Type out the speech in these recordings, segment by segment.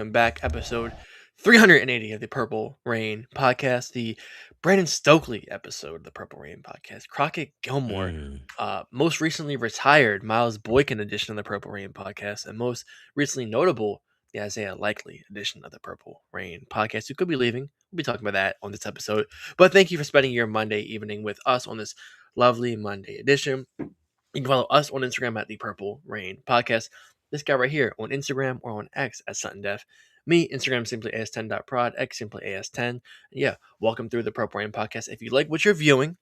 welcome back. Episode 380 of the Purple Rain podcast, the Brandon Stokely episode of the Purple Rain podcast. Crockett Gilmore, Mm. most recently retired Miles Boykin edition of the Purple Rain podcast, and most recently notable, the Isaiah Likely edition of the Purple Rain podcast, who could be leaving. We'll be talking about that on this episode. But thank you for spending your Monday evening with us on this lovely Monday edition. You can follow us on Instagram at the Purple Rain Podcast. This guy right here on Instagram or on X at Sutton Def. Me, Instagram simply as10.prod, X simply as10. And yeah, welcome through the Purple Rain Podcast. If you like what you're viewing,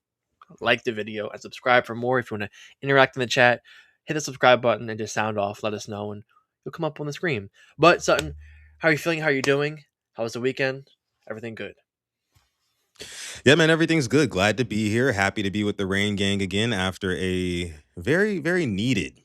like the video and subscribe for more. If you want to interact in the chat, hit the subscribe button and just sound off. Let us know and you'll come up on the screen. But Sutton, how are you feeling? How are you doing? How was the weekend? Everything good? Yeah, man, everything's good. Glad to be here. Happy to be with the Rain Gang again after a very, very needed,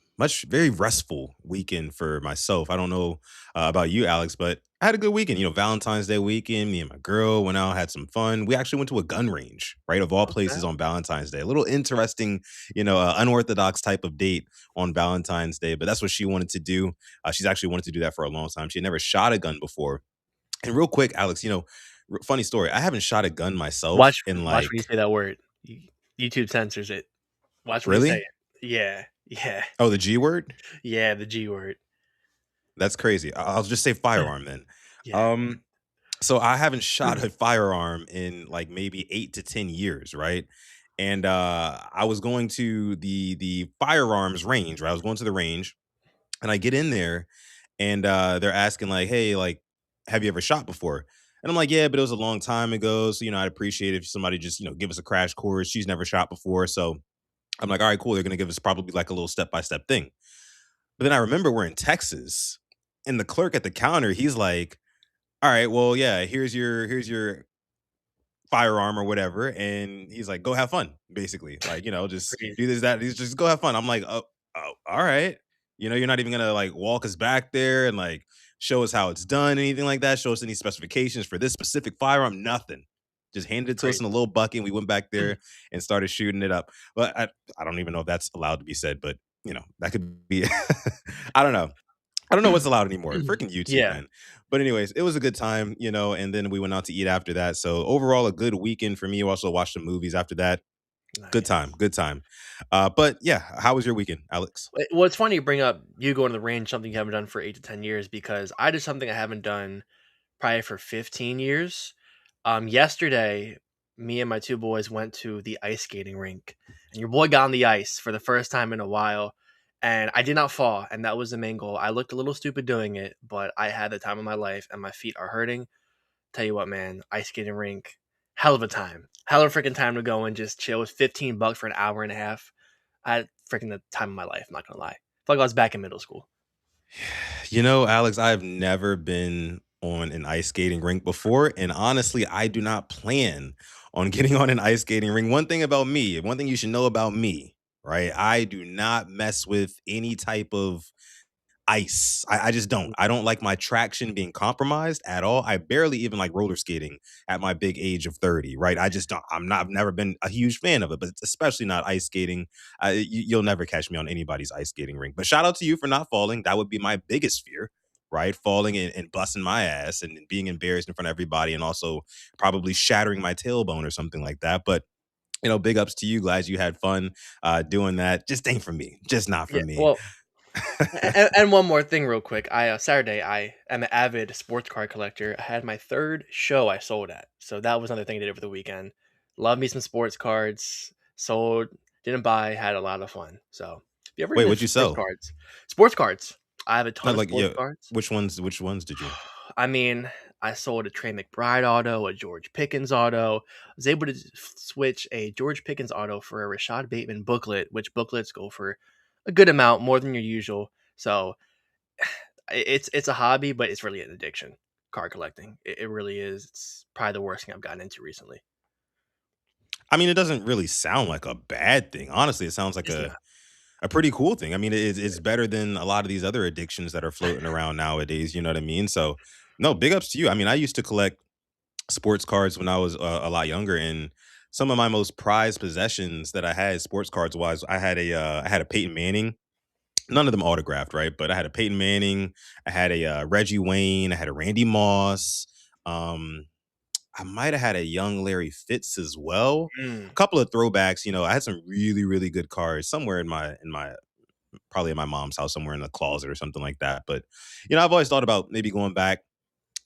very restful weekend for myself. I don't know about you, Alex, but I had a good weekend. Valentine's Day weekend. Me and my girl went out, had some fun. We actually went to a gun range, right? Of all Okay. places on Valentine's Day. A little interesting, unorthodox type of date on Valentine's Day, but that's what she wanted to do. She's actually wanted to do that for a long time. She had never shot a gun before. And real quick, Alex, funny story. I haven't shot a gun myself in Watch when you like say that word. YouTube censors it. Watch when you say really? it. Yeah. Yeah. Oh, the G word? Yeah, the G word. That's crazy. I'll just say firearm then. Yeah. Um, so I haven't shot a firearm in like maybe 8 to 10 years, right? And I was going to the firearms range, right? I was going to the range and I get in there and they're asking like, hey, like, have you ever shot before? And I'm like, yeah, but it was a long time ago. So, I'd appreciate if somebody just, give us a crash course. She's never shot before. So I'm like, all right, cool. They're going to give us probably like a little step-by-step thing. But then I remember we're in Texas and the clerk at the counter, he's like, all right, well, yeah, here's your firearm or whatever. And he's like, go have fun, basically. Like, just do Crazy. this, that. He's just go have fun. I'm like, oh, all right. You're not even gonna like walk us back there and like show us how it's done, anything like that. Show us any specifications for this specific firearm, nothing. Just handed it to us in a Crazy. little bucket. And we went back there and started shooting it up. But I don't even know if that's allowed to be said, but that could be I don't know. I don't know what's allowed anymore. Freaking YouTube, Yeah. man. But anyways, it was a good time, and then we went out to eat after that. So overall, a good weekend for me. We also watched some movies after that. Good Nice. time, good time. But yeah, how was your weekend, Alex? Well, it's funny you bring up you going to the range, something you haven't done for 8 to 10 years, because I did something I haven't done probably for 15 years. Yesterday, me and my two boys went to the ice skating rink, and your boy got on the ice for the first time in a while, and I did not fall, and that was the main goal. I looked a little stupid doing it, but I had the time of my life, and my feet are hurting. Tell you what, man, ice skating rink, hell of a time, hell of a freaking time to go and just chill. It was $15 for an hour and a half. I had freaking the time of my life. I'm not gonna lie. I feel like I was back in middle school. Alex, I've never been on an ice skating rink before, and honestly, I do not plan on getting on an ice skating rink. One thing about me, one thing you should know about me, right? I do not mess with any type of ice. I just don't. I don't like my traction being compromised at all. I barely even like roller skating at my big age of 30, right? I just don't. I've never been a huge fan of it, but especially not ice skating. You'll never catch me on anybody's ice skating rink. But shout out to you for not falling. That would be my biggest fear, right? Falling and busting my ass and being embarrassed in front of everybody and also probably shattering my tailbone or something like that. But big ups to you. Glad you had fun doing that. Just ain't for me. Just not for Yeah. me. Well, and one more thing, real quick. I Saturday I am an avid sports car collector. I had my third show I sold at, so that was another thing I did over the weekend. Love me some sports cards. Sold, didn't buy, had a lot of fun. So if you ever Wait, into what'd you sports sell? cards, sports cards. I have a ton Not of like sports yeah. cards. Which ones did you? I mean, I sold a Trey McBride auto, a George Pickens auto. I was able to switch a George Pickens auto for a Rashad Bateman booklet, which booklets go for a good amount, more than your usual. So it's a hobby, but it's really an addiction. Card collecting, it really is. It's probably the worst thing I've gotten into recently. I mean, it doesn't really sound like a bad thing. Honestly, it sounds like It's a pretty cool thing. I mean, it's better than a lot of these other addictions that are floating around nowadays. You know what I mean? So, no, big ups to you. I mean, I used to collect sports cards when I was a lot younger, and some of my most prized possessions that I had, sports cards wise, I had a Peyton Manning none of them autographed, right? But I had a Peyton Manning, I had a Reggie Wayne, I had a Randy Moss. Um, I might have had a young Larry Fitz as well. A Mm, couple of throwbacks. I had some really, really good cards somewhere in my probably in my mom's house, somewhere in the closet or something like that. But I've always thought about maybe going back,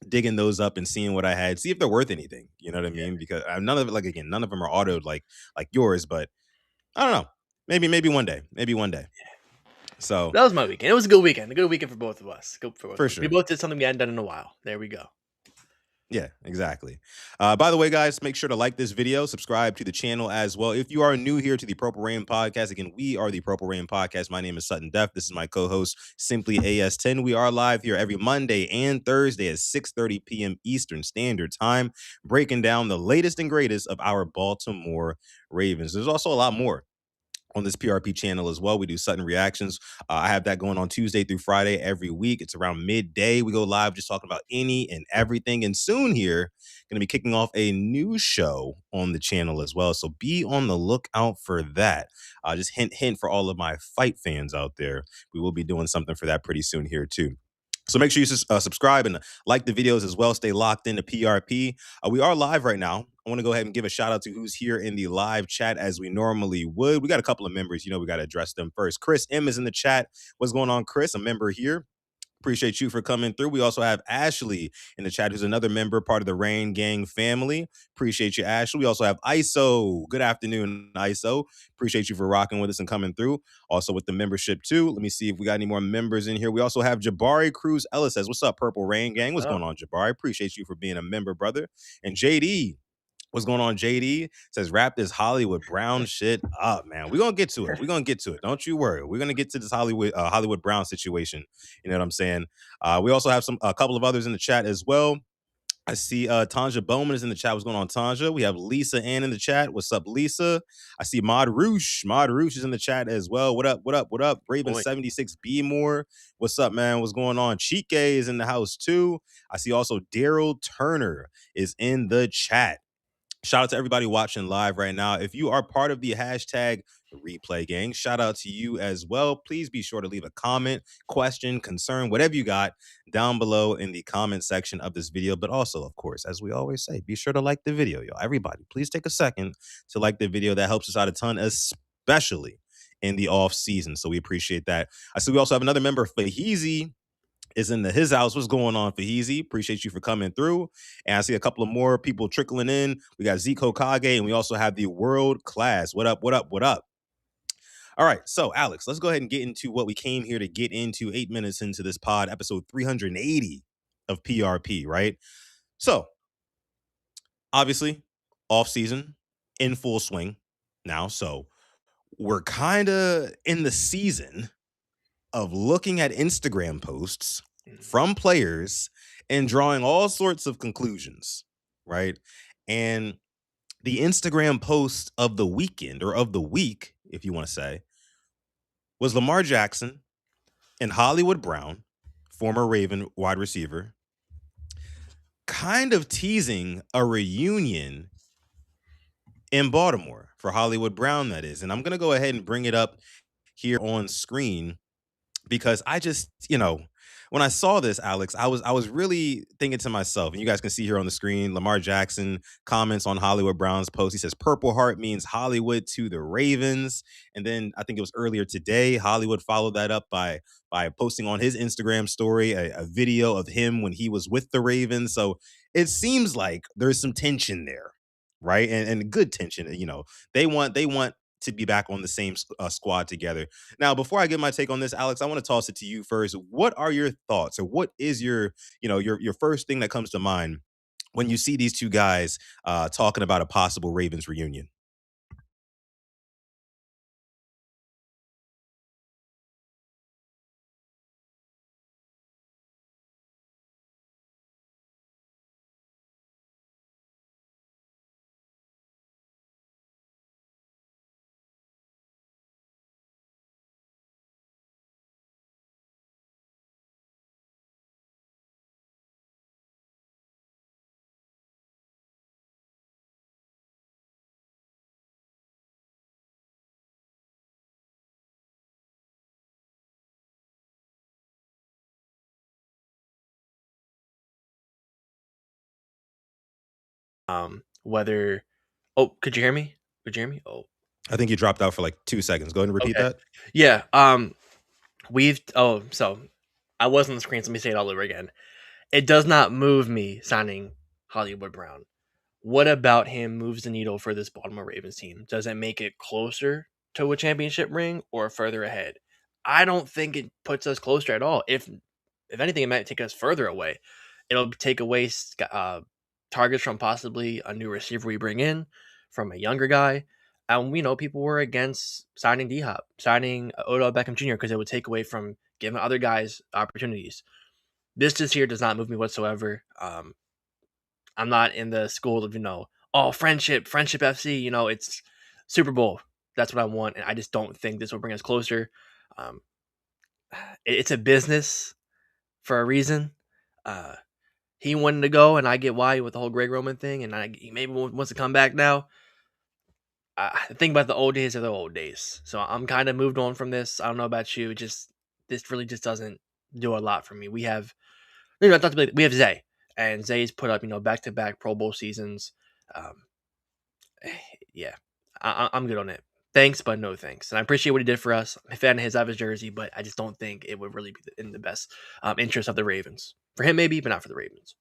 digging those up, and seeing what I had, see if they're worth anything. You know what I yeah. mean? Because none of it, like again, none of them are autoed like yours. But I don't know. Maybe one day. Maybe one day. So That was my weekend. It was a good weekend. A good weekend for both of us. Good for both for of us. We sure. both did something we hadn't done in a while. There we go. Yeah, exactly. By the way, guys, make sure to like this video, subscribe to the channel as well. If you are new here to the Purple Rain Podcast, again, we are the Purple Rain Podcast. My name is Sutton Def. This is my co-host, Simply AS10. We are live here every Monday and Thursday at 6:30 p.m. Eastern Standard Time, breaking down the latest and greatest of our Baltimore Ravens. There's also a lot more on this PRP channel as well. We do Sutton Reactions. I have that going on Tuesday through Friday every week. It's around midday. We go live just talking about any and everything. And soon here, going to be kicking off a new show on the channel as well. So be on the lookout for that. Just hint for all of my fight fans out there. We will be doing something for that pretty soon here too. So make sure you subscribe and like the videos as well. Stay locked into PRP. We are live right now. I want to go ahead and give a shout out to who's here in the live chat as we normally would. We got a couple of members. We got to address them first. Chris M is in the chat. What's going on, Chris? A member here. Appreciate you for coming through. We also have Ashley in the chat, who's another member, part of the Rain Gang family. Appreciate you, Ashley. We also have ISO. Good afternoon, ISO. Appreciate you for rocking with us and coming through. Also with the membership, too. Let me see if we got any more members in here. We also have Jabari Cruz Ellis says, "What's up, Purple Rain Gang?" What's Oh, going on, Jabari? Appreciate you for being a member, brother. And JD. What's going on, JD? Says, "Wrap this Hollywood Brown shit up, man. We're gonna get to it. We're gonna get to it. Don't you worry. We're gonna get to this Hollywood Brown situation. You know what I'm saying? We also have a couple of others in the chat as well. I see Tanja Bowman is in the chat. What's going on, Tanja? We have Lisa Ann in the chat. What's up, Lisa? I see Mod Roosh. Mod Roosh is in the chat as well. What up? What up? What up? Raven boy. 76B more. What's up, man? What's going on? Chike is in the house too. I see also Daryl Turner is in the chat. Shout out to everybody watching live right now. If you are part of the hashtag replay gang, shout out to you as well. Please be sure to leave a comment, question, concern, whatever you got down below in the comment section of this video. But also, of course, as we always say, be sure to like the video, y'all. Everybody, please take a second to like the video. That helps us out a ton, especially in the off season. So we appreciate that. I see we also have another member, Faheezy, is in his house. What's going on, Faheezy? Appreciate you for coming through. And I see a couple of more people trickling in. We got Zeke Hokage, and we also have the world class. What up? What up? What up? All right. So, Alex, let's go ahead and get into what we came here to get into 8 minutes into this pod, episode 380 of PRP, right? So, obviously, off season in full swing now. So, we're kind of in the season of looking at Instagram posts Mm, from players and drawing all sorts of conclusions, right? And the Instagram post of the weekend, or of the week, if you want to say, was Lamar Jackson and Hollywood Brown, former Raven wide receiver, kind of teasing a reunion in Baltimore for Hollywood Brown, that is. And I'm going to go ahead and bring it up here on screen because I just, when I saw this, Alex, I was really thinking to myself, and you guys can see here on the screen, Lamar Jackson comments on Hollywood Brown's post. He says, "Purple Heart means Hollywood to the Ravens." And then I think it was earlier today, Hollywood followed that up by posting on his Instagram story a video of him when he was with the Ravens. So it seems like there's some tension there, right? And good tension. They want to be back on the same squad together. Now, before I get my take on this, Alex, I want to toss it to you first. What are your thoughts, or what is your first thing that comes to mind when you see these two guys talking about a possible Ravens reunion? Whether oh, could you hear me? Could you hear me? Oh, I think you dropped out for like 2 seconds. Go ahead and repeat okay. that. Yeah. So I was on the screen, so let me say it all over again. It does not move me signing Hollywood Brown. What about him moves the needle for this Baltimore Ravens team? Does it make it closer to a championship ring or further ahead? I don't think it puts us closer at all. If anything, it might take us further away. It'll take away targets from possibly a new receiver we bring in, from a younger guy. And we know people were against signing D Hop, signing Odell Beckham Jr. because it would take away from giving other guys opportunities. This just here does not move me whatsoever. I'm not in the school of, oh, friendship FC. It's Super Bowl. That's what I want, and I just don't think this will bring us closer. Um, it's a business for a reason. Uh, he wanted to go, and I get why with the whole Greg Roman thing, and he maybe wants to come back now. I think about the old days are the old days, so I'm kind of moved on from this. I don't know about you. Just this really just doesn't do a lot for me. We have, not to be, we have Zay, and Zay's put up back to back Pro Bowl seasons. Um, yeah, I'm good on it. Thanks, but no thanks. And I appreciate what he did for us. I'm a fan of his jersey, but I just don't think it would really be in the best interest of the Ravens. For him, maybe, but not for the Ravens.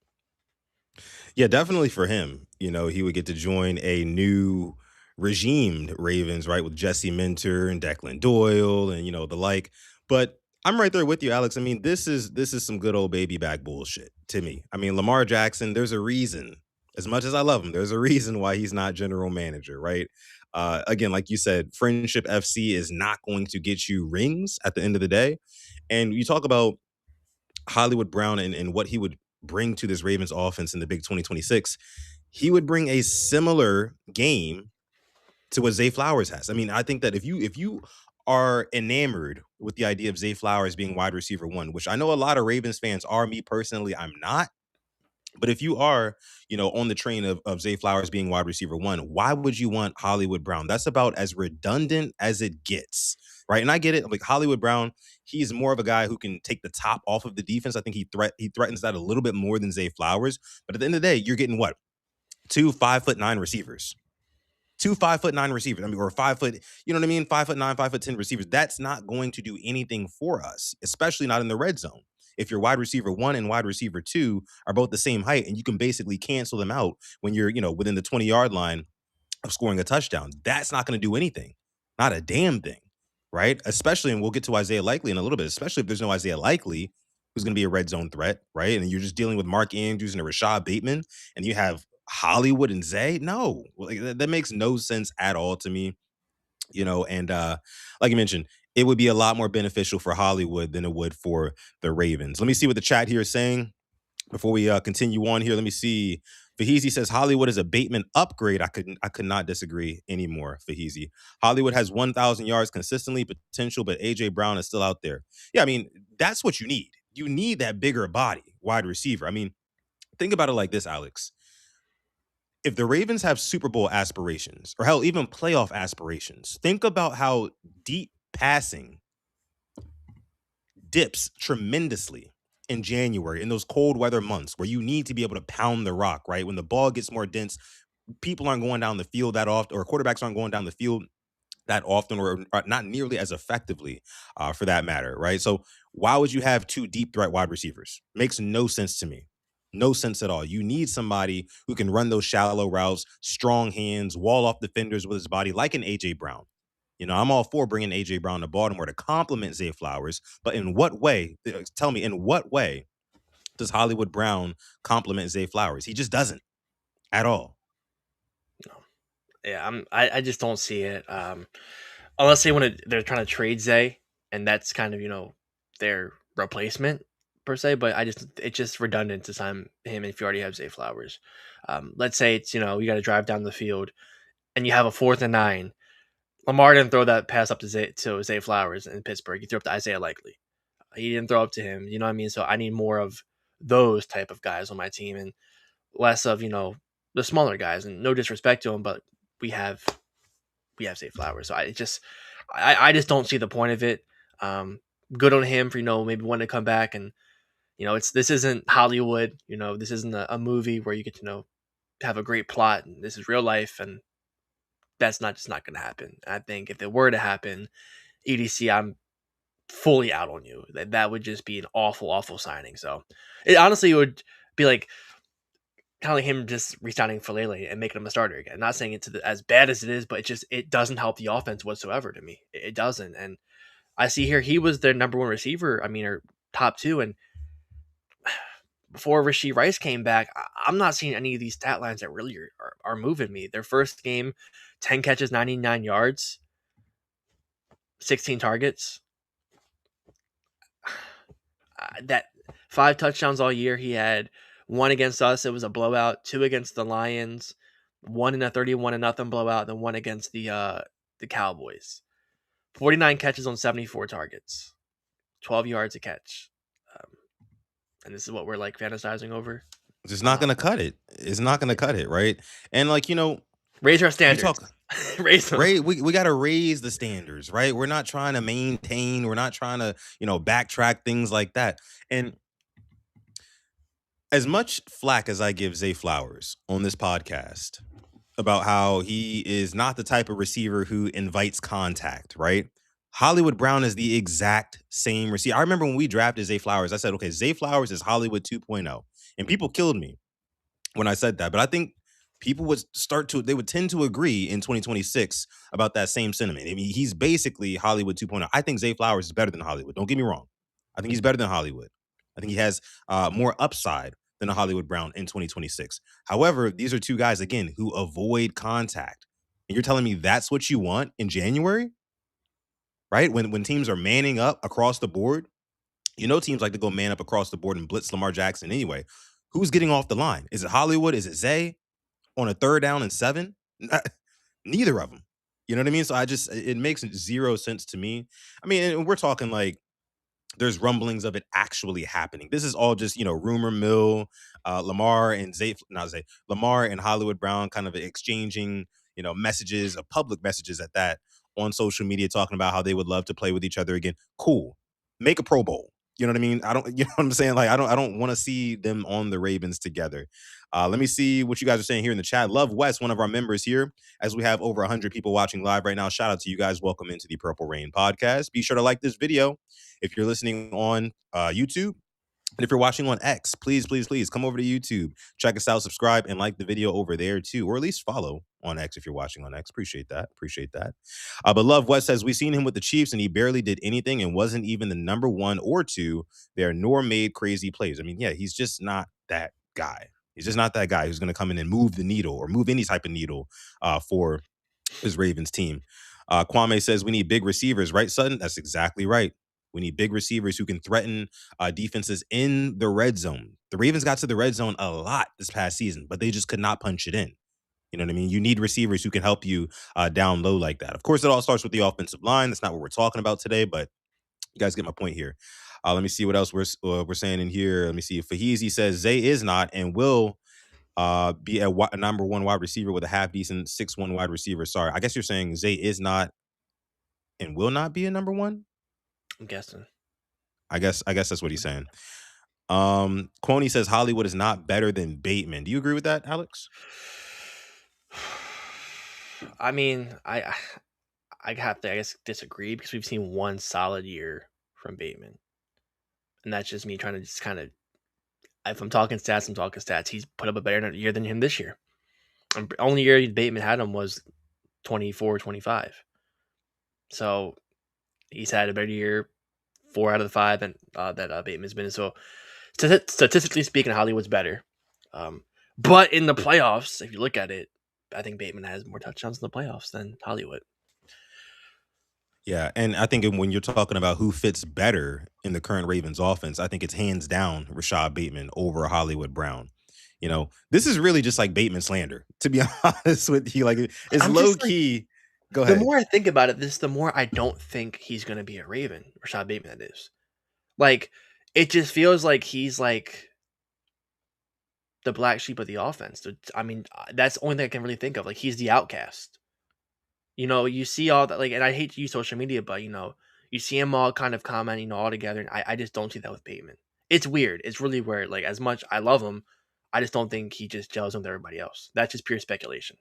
Yeah, definitely for him. He would get to join a new regimed Ravens, right, with Jesse Minter and Declan Doyle and the like. But I'm right there with you, Alex. I mean, this is some good old baby back bullshit to me. I mean, Lamar Jackson, there's a reason. As much as I love him, there's a reason why he's not general manager, right? Again, like you said, Friendship FC is not going to get you rings at the end of the day. And you talk about Hollywood Brown and what he would bring to this Ravens offense in the big 2026, he would bring a similar game to what Zay Flowers has. I mean, I think that if you are enamored with the idea of Zay Flowers being wide receiver one, which I know a lot of Ravens fans are, me personally, I'm not. But if you are, on the train of Zay Flowers being wide receiver one, why would you want Hollywood Brown? That's about as redundant as it gets, right? And I get it. Like Hollywood Brown, he's more of a guy who can take the top off of the defense. I think he threatens that a little bit more than Zay Flowers. But at the end of the day, you're getting what? Two 5'9" receivers. Two 5'9" receivers. I mean, or 5 foot, you know what I mean? 5'9", 5'10" receivers. That's not going to do anything for us, especially not in the red zone. If your wide receiver one and wide receiver two are both the same height and you can basically cancel them out when you're, within the 20-yard line of scoring a touchdown, that's not going to do anything. Not a damn thing. Right? Especially, and we'll get to Isaiah Likely in a little bit, especially if there's no Isaiah Likely who's going to be a red zone threat, right? And you're just dealing with Mark Andrews and a Rashad Bateman, and you have Hollywood and Zay. No, like, that makes no sense at all to me. And like you mentioned, it would be a lot more beneficial for Hollywood than it would for the Ravens. Let me see what the chat here is saying before we continue on here. Let me see. Fahizi says Hollywood is a Bateman upgrade. I could not disagree anymore. Fahizi, Hollywood has 1,000 yards consistently potential, but AJ Brown is still out there. Yeah, I mean, that's what you need. You need that bigger body wide receiver. I mean, think about it like this, Alex. If the Ravens have Super Bowl aspirations, or hell, even playoff aspirations, think about how deep passing dips tremendously in January, in those cold weather months where you need to be able to pound the rock, right? When the ball gets more dense, people aren't going down the field that often, or quarterbacks aren't going down the field that often, or not nearly as effectively, for that matter, right? So why would you have two deep threat wide receivers? Makes no sense to me. No sense at all. You need somebody who can run those shallow routes, strong hands, wall off defenders with his body, like an AJ Brown. I'm all for bringing AJ Brown to Baltimore to complement Zay Flowers, but in what way? Tell me, in what way does Hollywood Brown complement Zay Flowers? He just doesn't at all. No. Yeah, I just don't see it. Unless they're trying to trade Zay, and that's kind of their replacement per se. But it's just redundant to sign him if you already have Zay Flowers. Let's say it's you got to drive down the field, and you have a 4th and 9. Lamar didn't throw that pass up to Zay Flowers in Pittsburgh. He threw up to Isaiah Likely. He didn't throw up to him. You know what I mean? So I need more of those type of guys on my team and less of the smaller guys. And no disrespect to them, but we have Zay Flowers. So I just don't see the point of it. Good on him for maybe wanting to come back, and this isn't Hollywood. This isn't a movie where you get to have a great plot and this is real life, and that's not going to happen. I think if it were to happen, EDC, I'm fully out on you. That would just be an awful signing. So it honestly would be like kind of like him just resigning for Lele and making him a starter again. Not saying it's as bad as it is, but it doesn't help the offense whatsoever to me. It doesn't. And I see here he was their number one receiver. I mean, or top two. And before Rashee Rice came back, I'm not seeing any of these stat lines that really are moving me. Their first game, 10 catches, 99 yards, 16 targets. That 5 touchdowns all year. He had 1 against us. It was a blowout. 2 against the Lions. 1 in a 31-0 blowout. Then 1 against the Cowboys. 49 catches on 74 targets. 12 yards a catch. And this is what we're like fantasizing over. It's not going to cut it. It's not going to cut it, right? And like, raise our you standards. talk raise them. we got to raise the standards, right? We're not trying to maintain. We're not trying to, backtrack things like that. And as much flack as I give Zay Flowers on this podcast about how he is not the type of receiver who invites contact, right? Hollywood Brown is the exact same receiver. I remember when we drafted Zay Flowers, I said, okay, Zay Flowers is Hollywood 2.0. And people killed me when I said that. But I think people would tend to agree in 2026 about that same sentiment. I mean, he's basically Hollywood 2.0. I think Zay Flowers is better than Hollywood. Don't get me wrong. I think he's better than Hollywood. I think he has more upside than a Hollywood Brown in 2026. However, these are two guys, again, who avoid contact. And you're telling me that's what you want in January? Right? When teams are manning up across the board, teams like to go man up across the board and blitz Lamar Jackson anyway. Who's getting off the line? Is it Hollywood? Is it Zay on a 3rd down and 7? Neither of them. You know what I mean? So it makes zero sense to me. I mean, and we're talking like there's rumblings of it actually happening. This is all just, rumor mill, Lamar and Lamar and Hollywood Brown kind of exchanging, messages, public messages at that on social media, talking about how they would love to play with each other again. Cool. Make a Pro Bowl. You know what I mean? You know what I'm saying? Like, I don't want to see them on the Ravens together. Let me see what you guys are saying here in the chat. Love West, one of our members here, as we have over 100 people watching live right now. Shout out to you guys. Welcome into the Purple Rain podcast. Be sure to like this video if you're listening on YouTube. And if you're watching on X, please come over to YouTube. Check us out, subscribe, and like the video over there too. Or at least follow on X if you're watching on X. Appreciate that. But Love West says, we've seen him with the Chiefs and he barely did anything and wasn't even the number 1 or 2 there, nor made crazy plays. I mean, yeah, he's just not that guy. He's just not that guy who's going to come in and move the needle or move any type of needle for his Ravens team. Kwame says, we need big receivers, right, Sutton? That's exactly right. We need big receivers who can threaten defenses in the red zone. The Ravens got to the red zone a lot this past season, but they just could not punch it in. You know what I mean? You need receivers who can help you down low like that. Of course, it all starts with the offensive line. That's not what we're talking about today, but you guys get my point here. Let me see what else we're saying in here. Let me see. Fahizi says Zay is not and will be a number 1 wide receiver with a half decent 6'1" wide receiver. Sorry, I guess you're saying Zay is not and will not be a number 1. I'm guessing. I guess that's what he's saying. Quoney says Hollywood is not better than Bateman. Do you agree with that, Alex? I mean, I have to, I guess, disagree because we've seen 1 solid year from Bateman. And that's just me trying to just kind of, if I'm talking stats, I'm talking stats. He's put up a better year than him this year. The only year Bateman had him was 24, 25. So he's had a better year 4 out of the 5 and that Bateman's been in. So statistically speaking, Hollywood's better. But in the playoffs, if you look at it, I think Bateman has more touchdowns in the playoffs than Hollywood. Yeah, and I think when you're talking about who fits better in the current Ravens offense, I think it's hands down Rashad Bateman over Hollywood Brown. This is really just like Bateman slander, to be honest with you. Like, it's low key. Go ahead. The more I think about it, the more I don't think he's going to be a Raven. Rashad Bateman, that is. Like, it just feels like he's like the black sheep of the offense. I mean, that's the only thing I can really think of. Like, he's the outcast. You see all that, like, and I hate to use social media, but, you see them all kind of commenting all together, and I just don't see that with Bateman. It's weird. It's really weird. Like, as much I love him, I just don't think he just gels with everybody else. That's just pure speculation.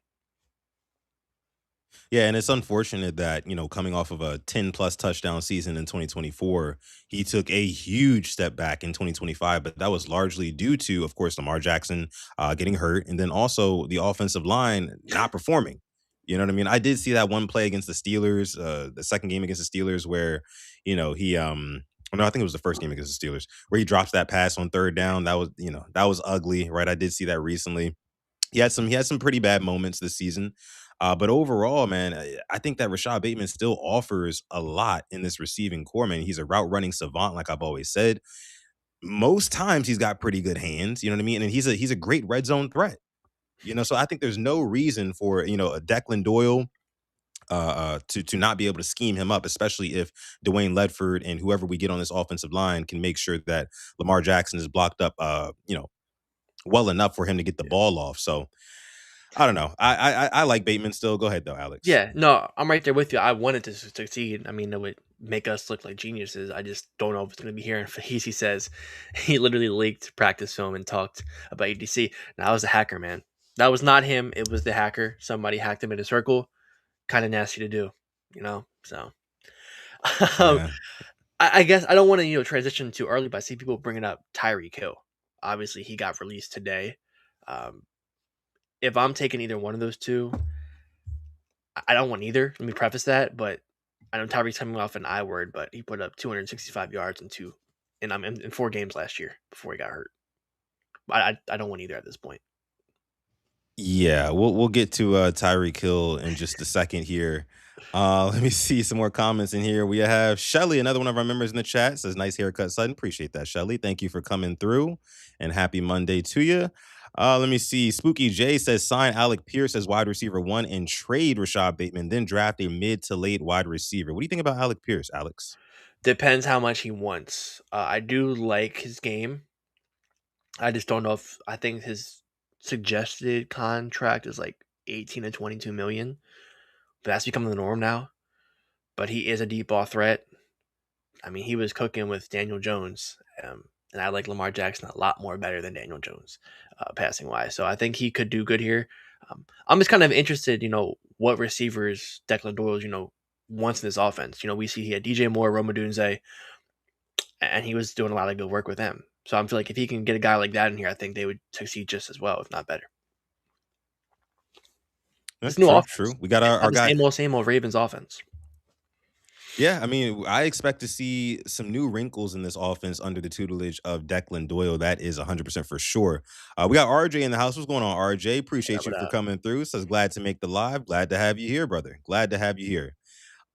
Yeah, and it's unfortunate that, coming off of a 10 plus touchdown season in 2024, he took a huge step back in 2025, but that was largely due to, of course, Lamar Jackson getting hurt and then also the offensive line not performing. You know what I mean? I did see that one play against the Steelers, the second game against the Steelers, where, he, no, I think it was the first game against the Steelers, where he drops that pass on third down. That was ugly, right? I did see that recently. He had some pretty bad moments this season. But overall, man, I think that Rashad Bateman still offers a lot in this receiving core, man. He's a route running savant, like I've always said. Most times he's got pretty good hands, you know what I mean? And he's a great red zone threat. So I think there's no reason for, a Declan Doyle to not be able to scheme him up, especially if Dwayne Ledford and whoever we get on this offensive line can make sure that Lamar Jackson is blocked up well enough for him to get the Yeah. ball off. So I don't know. I like Bateman still. Go ahead though, Alex. Yeah, no, I'm right there with you. I wanted to succeed. I mean, it would make us look like geniuses. I just don't know if it's going to be here. And Fahisi says he literally leaked practice film and talked about ADC. Now, that was a hacker, man. That was not him. It was the hacker. Somebody hacked him in a circle. Kind of nasty to do, So, um, Yeah. I guess I don't want to transition too early, but I see people bringing up Tyreek Hill. Obviously, he got released today. Um, if I'm taking either one of those two, I don't want either. Let me preface that, but I know Tyreek's coming off an I word, but he put up 265 yards in 4 games last year before he got hurt. I don't want either at this point. Yeah, we'll get to Tyreek Hill in just a second here. Let me see some more comments in here. We have Shelly, another one of our members in the chat, says nice haircut, son. Appreciate that, Shelly. Thank you for coming through and happy Monday to you. Let me see. Spooky J says sign Alec Pierce as wide receiver one and trade Rashad Bateman, then draft a mid to late wide receiver. What do you think about Alec Pierce, Alex? Depends how much he wants. I do like his game. I just don't know if I think his suggested contract is like 18 to 22 million, but that's becoming the norm now. But he is a deep ball threat. I mean, he was cooking with Daniel Jones, and I like Lamar Jackson a lot more better than Daniel Jones, passing wise. So I think he could do good here. I'm just kind of interested, what receivers Declan Doyle's, wants in this offense. We see he had DJ Moore, Roma Dunze, and he was doing a lot of good work with them. So I feel like if he can get a guy like that in here, I think they would succeed just as well, if not better. It's new True, offense. true. We got It's our not the guy. same old Ravens offense. Yeah, I mean, I expect to see some new wrinkles in this offense under the tutelage of Declan Doyle. That is 100% for sure. We got RJ in the house. What's going on, RJ? Appreciate you But for coming through. Says glad to make the live. Glad to have you here, brother. Glad to have you here.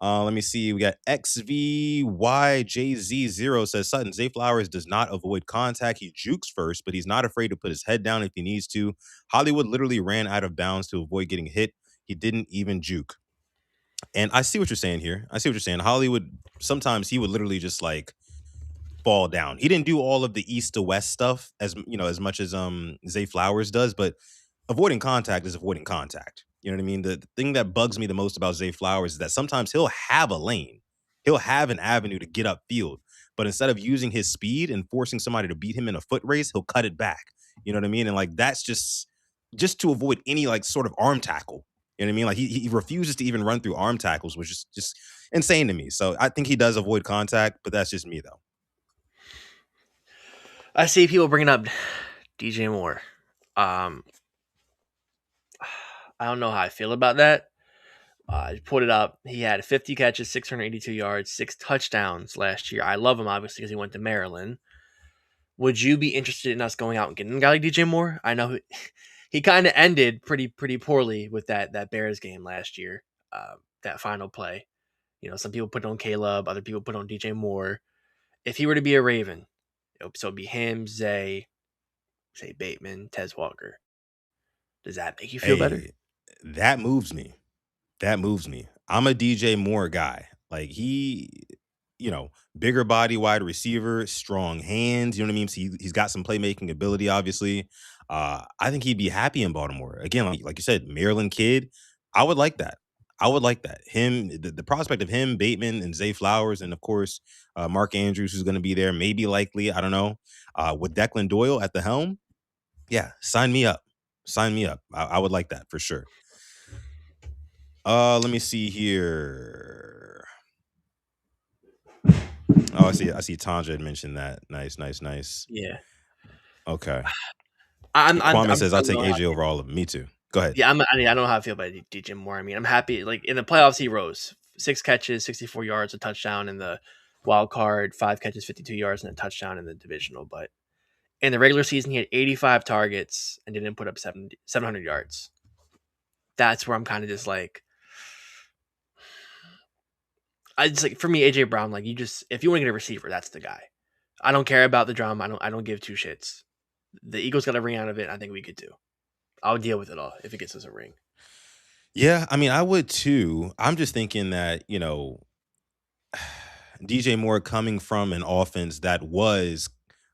Let me see. We got XVYJZ0 says Sutton Zay Flowers does not avoid contact. He jukes first, but he's not afraid to put his head down if he needs to. Hollywood literally ran out of bounds to avoid getting hit. He didn't even juke. And I see what you're saying here. I see what you're saying. Hollywood, sometimes he would literally just like fall down. He didn't do all of the east to west stuff as much as Zay Flowers does, but avoiding contact is avoiding contact. You know what I mean? The thing that bugs me the most about Zay Flowers is that sometimes he'll have a lane. He'll have an avenue to get upfield, but instead of using his speed and forcing somebody to beat him in a foot race, he'll cut it back. You know what I mean? And like that's just to avoid any like sort of arm tackle. You know what I mean? Like he refuses to even run through arm tackles, which is just insane to me. So I think he does avoid contact, but that's just me though. I see people bringing up DJ Moore. Um, I don't know how I feel about that. I put it up. He had 50 catches, 682 yards, 6 touchdowns last year. I love him obviously because he went to Maryland. Would you be interested in us going out and getting a guy like DJ Moore? I know he kind of ended pretty poorly with that Bears game last year. That final play. Some people put on Caleb, other people put on DJ Moore. If he were to be a Raven, it'd be him, Zay, say Bateman, Tez Walker. Does that make you feel better? Hey, that moves me. That moves me. I'm a DJ Moore guy. Like bigger body wide receiver, strong hands. You know what I mean? So he's got some playmaking ability, obviously. I think he'd be happy in Baltimore. Again, like you said, Maryland kid. I would like that. I would like that. Him, the prospect of him, Bateman, and Zay Flowers, and of course, Mark Andrews, who's going to be there, maybe likely. I don't know. With Declan Doyle at the helm, Yeah, sign me up. Sign me up. I would like that for sure. Let me see here. Oh, I see Tanja had mentioned that. Nice, nice, nice. Yeah, Okay. I'm Kwame I says I'll don't take know how. AJ over all of them. Me too. Go ahead. Yeah, I mean, I don't know how I feel about DJ Moore. I mean, I'm happy. Like in the playoffs, he rose 6 catches, 64 yards, a touchdown in the wild card, 5 catches, 52 yards, and a touchdown in the divisional. But in the regular season, he had 85 targets and didn't put up 700 yards. That's where I'm kind of just like, I just like for me, AJ Brown. Like you just if you want to get a receiver, that's the guy. I don't care about the drama. I don't give two shits. The Eagles got a ring out of it. I think we could too. I'll deal with it all if it gets us a ring. Yeah, I mean, I would too. I'm just thinking that, DJ Moore coming from an offense that was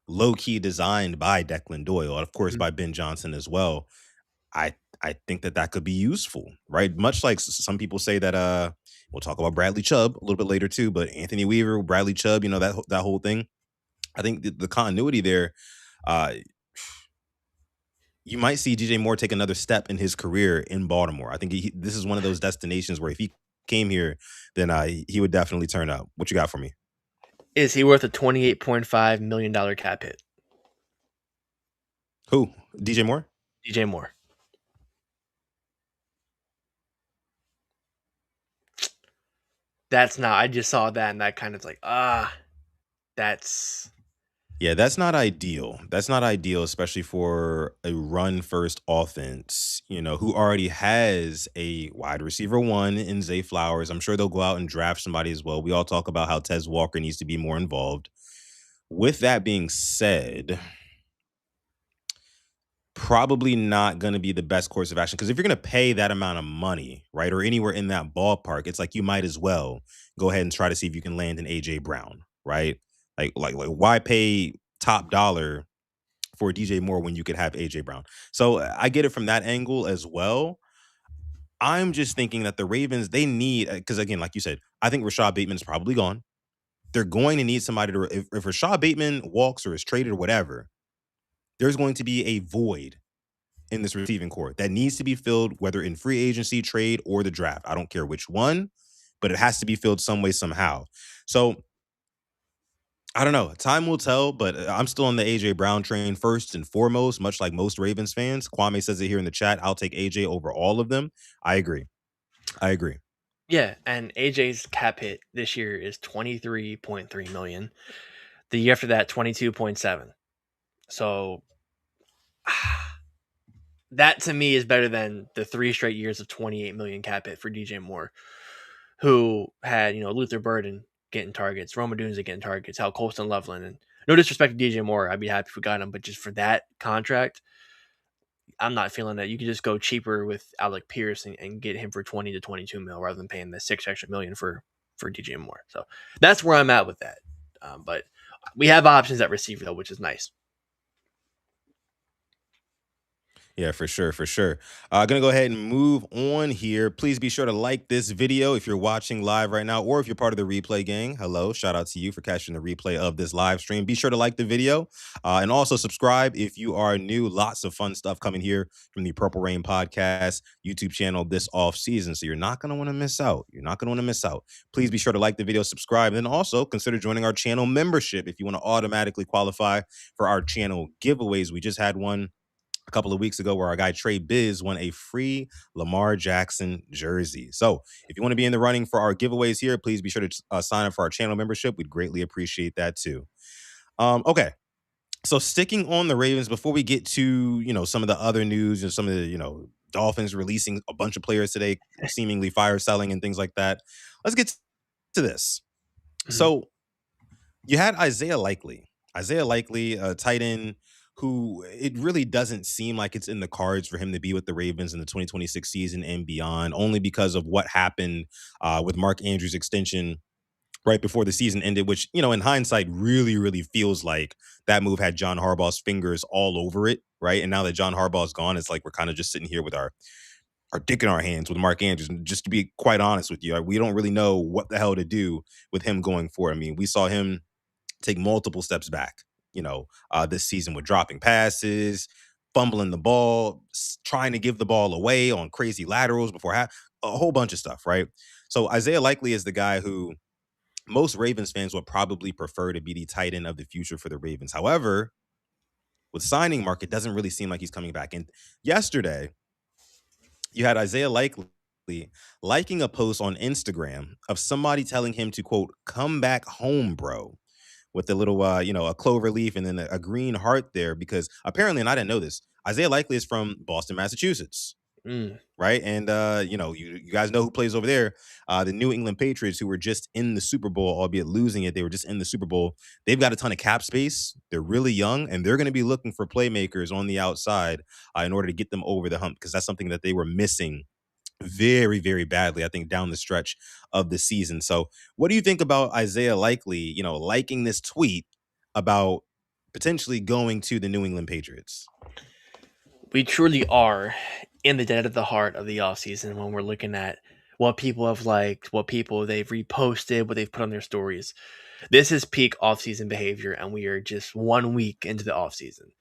low key designed by Declan Doyle, of course, Mhm. by Ben Johnson as well. I think that that could be useful, right? Much like some people say that we'll talk about Bradley Chubb a little bit later too, but Anthony Weaver, Bradley Chubb, that whole thing. I think the continuity there, uh, you might see DJ Moore take another step in his career in Baltimore. I think this is one of those destinations where if he came here, then he would definitely turn up. What you got for me? Is he worth a $28.5 million cap hit? Who? DJ Moore? DJ Moore. That's not. I just saw that and that kind of like that's Yeah, that's not ideal. That's not ideal, especially for a run first offense, who already has a wide receiver one in Zay Flowers. I'm sure they'll go out and draft somebody as well. We all talk about how Tez Walker needs to be more involved. With that being said, probably not going to be the best course of action because if you're going to pay that amount of money, right, or anywhere in that ballpark, it's like you might as well go ahead and try to see if you can land an AJ Brown, right? Like why pay top dollar for DJ Moore when you could have AJ Brown? So I get it from that angle as well. I'm just thinking that the Ravens they need because again, like you said, I think Rashad Bateman is probably gone. They're going to need somebody to if Rashad Bateman walks or is traded or whatever, there's going to be a void in this receiving core that needs to be filled, whether in free agency, trade, or the draft. I don't care which one, but it has to be filled some way, somehow. So I don't know. Time will tell, but I'm still on the AJ Brown train first and foremost, much like most Ravens fans. Kwame says it here in the chat. I'll take AJ over all of them. I agree. I agree. yeah. And AJ's cap hit this year is 23.3 million. The year after that, 22.7. So that to me is better than the 3 straight years of 28 million cap hit for DJ Moore, who had Luther Burden getting targets, Roma Dunze getting targets, Hal Colston Loveland, and no disrespect to DJ Moore, I'd be happy if we got him, but just for that contract, I'm not feeling that. You could just go cheaper with Alec Pierce and get him for 20 to 22 mil rather than paying the 6 extra million for DJ Moore. So that's where I'm at with that. But we have options at receiver though, which is nice. Yeah, for sure, for sure. Gonna go ahead and move on here. Please be sure to like this video if you're watching live right now, or if you're part of the replay gang. Hello, shout out to you for catching the replay of this live stream. Be sure to like the video and also subscribe if you are new. Lots of fun stuff coming here from the Purple Rain Podcast YouTube channel this off season, so you're not gonna want to miss out. You're not gonna want to miss out. Please be sure to like the video, subscribe, and then also consider joining our channel membership if you want to automatically qualify for our channel giveaways. We just had one a couple of weeks ago where our guy Trey Biz won a free Lamar Jackson jersey. So if you want to be in the running for our giveaways here, please be sure to sign up for our channel membership. We'd greatly appreciate that too. Okay. So sticking on the Ravens before we get to, some of the other news and some of the, Dolphins releasing a bunch of players today, seemingly fire selling and things like that. Let's get to this. Mhm. So you had Isaiah Likely, a tight end who it really doesn't seem like it's in the cards for him to be with the Ravens in the 2026 season and beyond, only because of what happened with Mark Andrews' extension right before the season ended, which, in hindsight, really, really feels like that move had John Harbaugh's fingers all over it, right? And now that John Harbaugh's gone, it's like we're kind of just sitting here with our dick in our hands with Mark Andrews. And just to be quite honest with you, we don't really know what the hell to do with him going forward. I mean, we saw him take multiple steps back, this season with dropping passes, fumbling the ball, trying to give the ball away on crazy laterals before a whole bunch of stuff, right? So Isaiah Likely is the guy who most Ravens fans would probably prefer to be the tight end of the future for the Ravens. However, with signing market, doesn't really seem like he's coming back. And yesterday, you had Isaiah Likely liking a post on Instagram of somebody telling him to quote come back home, bro, with a little a clover leaf and then a green heart there because apparently, and I didn't know this, Isaiah Likely is from Boston, Massachusetts. Mm. Right. And you guys know who plays over there. The New England Patriots, who were just in the Super Bowl, albeit losing it. They were just in the Super Bowl. They've got a ton of cap space. They're really young, and they're going to be looking for playmakers on the outside in order to get them over the hump because that's something that they were missing very, very badly, I think, down the stretch of the season. So, what do you think about Isaiah Likely, liking this tweet about potentially going to the New England Patriots? We truly are in the dead of the heart of the offseason when we're looking at what people have liked, what people they've reposted, what they've put on their stories. This is peak offseason behavior, and we are just 1 week into the offseason.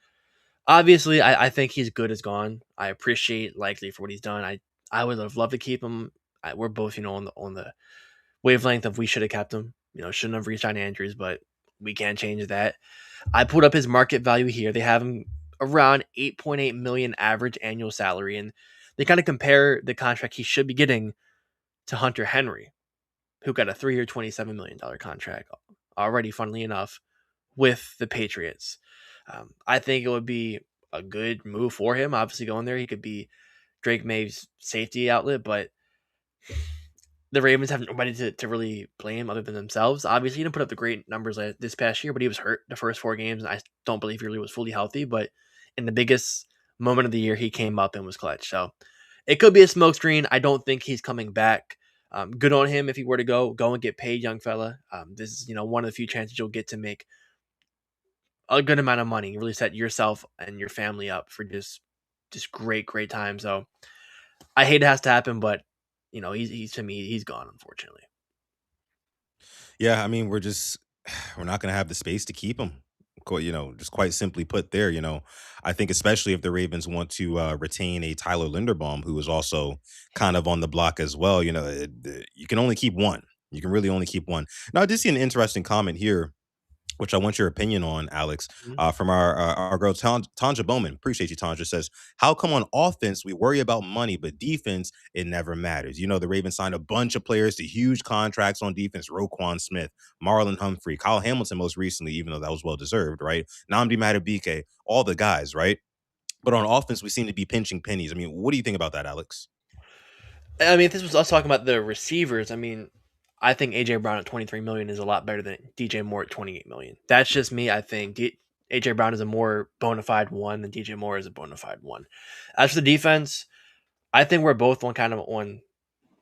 Obviously, I think he's good as gone. I appreciate Likely for what he's done. I would have loved to keep him. We're both, on the wavelength of we should have kept him. Shouldn't have re-signed Andrews, but we can't change that. I pulled up his market value here. They have him around 8.8 million average annual salary, and they kind of compare the contract he should be getting to Hunter Henry, who got a 3-year, $27 million contract already. Funnily enough, with the Patriots, I think it would be a good move for him. Obviously, going there, he could be Drake May's safety outlet, but the Ravens have nobody to really blame other than themselves. Obviously, he didn't put up the great numbers this past year, but he was hurt the first 4 games, and I don't believe he really was fully healthy. But in the biggest moment of the year, he came up and was clutch. So it could be a smokescreen. I don't think he's coming back. Good on him if he were to go and get paid, young fella. This is one of the few chances you'll get to make a good amount of money. Really set yourself and your family up for just great time. So I hate it has to happen, but he's to me he's gone, unfortunately. Yeah, I mean, we're not going to have the space to keep him. Just quite simply put there, I think especially if the Ravens want to retain a Tyler Linderbaum, who is also kind of on the block as well, you can only keep one. You can really only keep one. Now, I did see an interesting comment here which I want your opinion on, Alex, Mhm. from our girl Tanja Bowman. Appreciate you, Tanja. Says, "How come on offense we worry about money, but defense it never matters?" The Ravens signed a bunch of players to huge contracts on defense: Roquan Smith, Marlon Humphrey, Kyle Hamilton, most recently, even though that was well deserved, right? Namdi Matabike, all the guys, right? But on offense, we seem to be pinching pennies. I mean, what do you think about that, Alex? I mean, if this was us talking about the receivers, I mean, I think AJ Brown at 23 million is a lot better than DJ Moore at 28 million. That's just me. I think AJ Brown is a more bona fide one than DJ Moore is a bona fide one. As for the defense, I think we're both on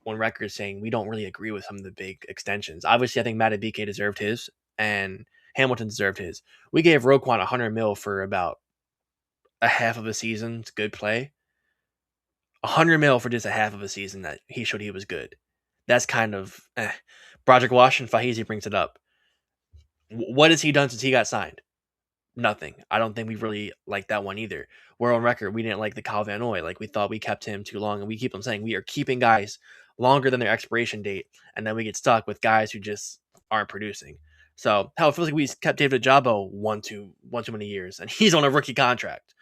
record saying we don't really agree with some of the big extensions. Obviously, I think Matabike deserved his and Hamilton deserved his. We gave Roquan 100 mil for about a half of a season. It's good play. 100 mil for just a half of a season that he showed he was good. That's kind of Broderick Washington Fahezi brings it up. What has he done since he got signed? Nothing. I don't think we really like that one either. We're on record. We didn't like the Kyle Van Noy. Like we thought we kept him too long, and we keep on saying we are keeping guys longer than their expiration date, and then we get stuck with guys who just aren't producing. So hell, it feels like we kept David Ajabo one too many years, and he's on a rookie contract.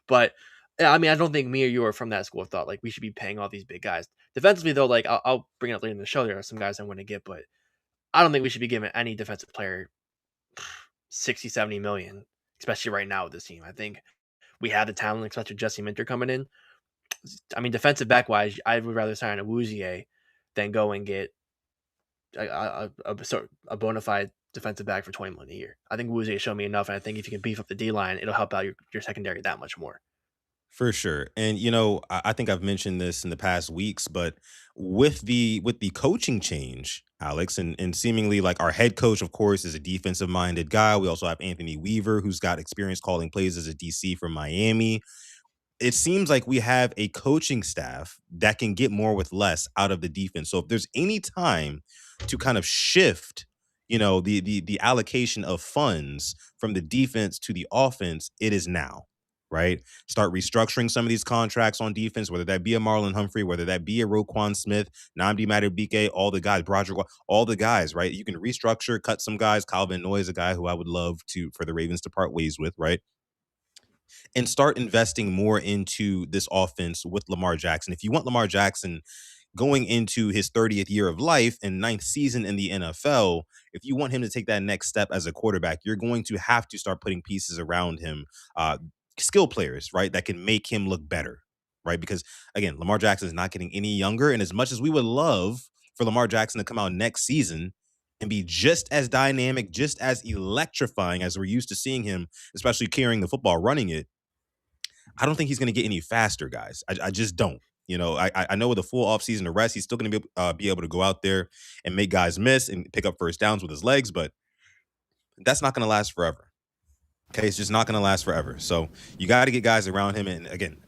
But yeah, I mean, I don't think me or you are from that school of thought. Like we should be paying all these big guys. Defensively, though, like I'll bring it up later in the show. There are some guys I want to get, but I don't think we should be giving any defensive player 60, 70 million, especially right now with this team. I think we have the talent, especially Jesse Minter coming in. I mean, defensive back wise, I would rather sign a Woozier than go and get a bona fide defensive back for 20 million a year. I think Woozier showed me enough, and I think if you can beef up the D line, it'll help out your secondary that much more. For sure. And I think I've mentioned this in the past weeks, but with the coaching change, Alex, and seemingly like our head coach, of course, is a defensive minded guy. We also have Anthony Weaver, who's got experience calling plays as a DC from Miami. It seems like we have a coaching staff that can get more with less out of the defense. So if there's any time to kind of shift, the allocation of funds from the defense to the offense, it is now, right? Start restructuring some of these contracts on defense, whether that be a Marlon Humphrey, whether that be a Roquan Smith, Nnamdi Madubuike, all the guys, Broderick, all the guys, right? You can restructure, cut some guys. Calvin Noy is a guy who I would love to for the Ravens to part ways with, right? And start investing more into this offense with Lamar Jackson. If you want Lamar Jackson going into his 30th year of life and ninth season in the NFL, if you want him to take that next step as a quarterback, you're going to have to start putting pieces around him, uh, skill players, right, that can make him look better, right? Because again, Lamar Jackson is not getting any younger, and as much as we would love for Lamar Jackson to come out next season and be just as dynamic, just as electrifying as we're used to seeing him, especially carrying the football, running it, I don't think he's going to get any faster, guys. I just don't. You know, I know with a full offseason to rest, he's still going to be able to go out there and make guys miss and pick up first downs with his legs, but that's not going to last forever. Okay, it's just not going to last forever. So you got to get guys around him. And again,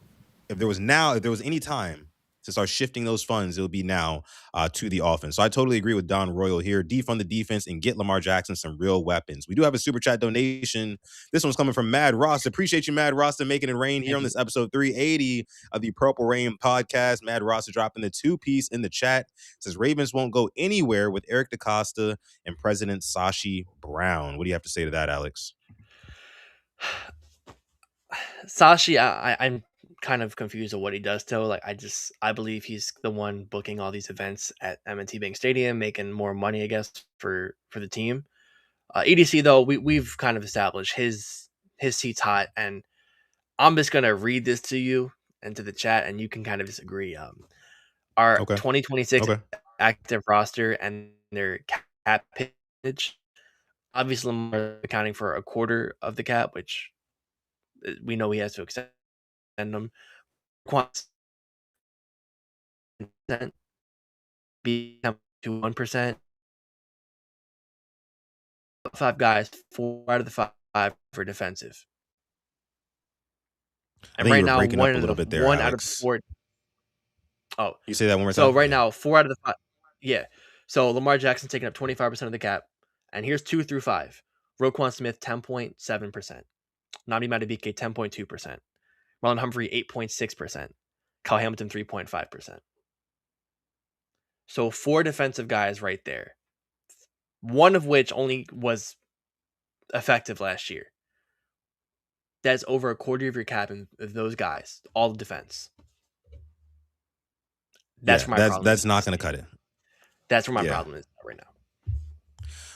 if there was any time to start shifting those funds, it'll be now to the offense. So I totally agree with Don Royal here. Defund the defense and get Lamar Jackson some real weapons. We do have a super chat donation. This one's coming from Mad Ross. Appreciate you, Mad Ross, making it rain here Thank on you. this episode 380 of the Purple Rain podcast. Mad Ross is dropping the 2-piece in the chat. Says Ravens won't go anywhere with Eric DaCosta and President Sashi Brown. What do you have to say to that, Alex? Sashi, I'm kind of confused of what he does though. Like I believe he's the one booking all these events at M&T Bank Stadium, making more money, I guess, for the team. EDC though, we've kind of established his seat's hot, and I'm just gonna read this to you and to the chat, and you can kind of disagree. Our Okay. 2026 Okay. active roster and their cap pitch, obviously Lamar accounting for a quarter of the cap, which we know he has to extend them. Become to 1%. 5 guys, 4 out of the 5 for defensive. I And think you right were now, breaking up a little bit there, one out of the Alex. 4. Oh, Can you say that one more so time? right Yeah. now, 4 out of the 5. Yeah. So Lamar Jackson taking up 25% of the cap. And here's 2 through 5. Roquan Smith, 10.7%. Nnamdi Madubuike, 10.2%. Marlon Humphrey, 8.6%. Kyle Hamilton, 3.5%. So 4 defensive guys right there. One of which only was effective last year. That's over a quarter of your cap in those guys, all the defense. That's Yeah, where my problem is that's with not this going to team. cut it. That's where my Yeah. problem is right now.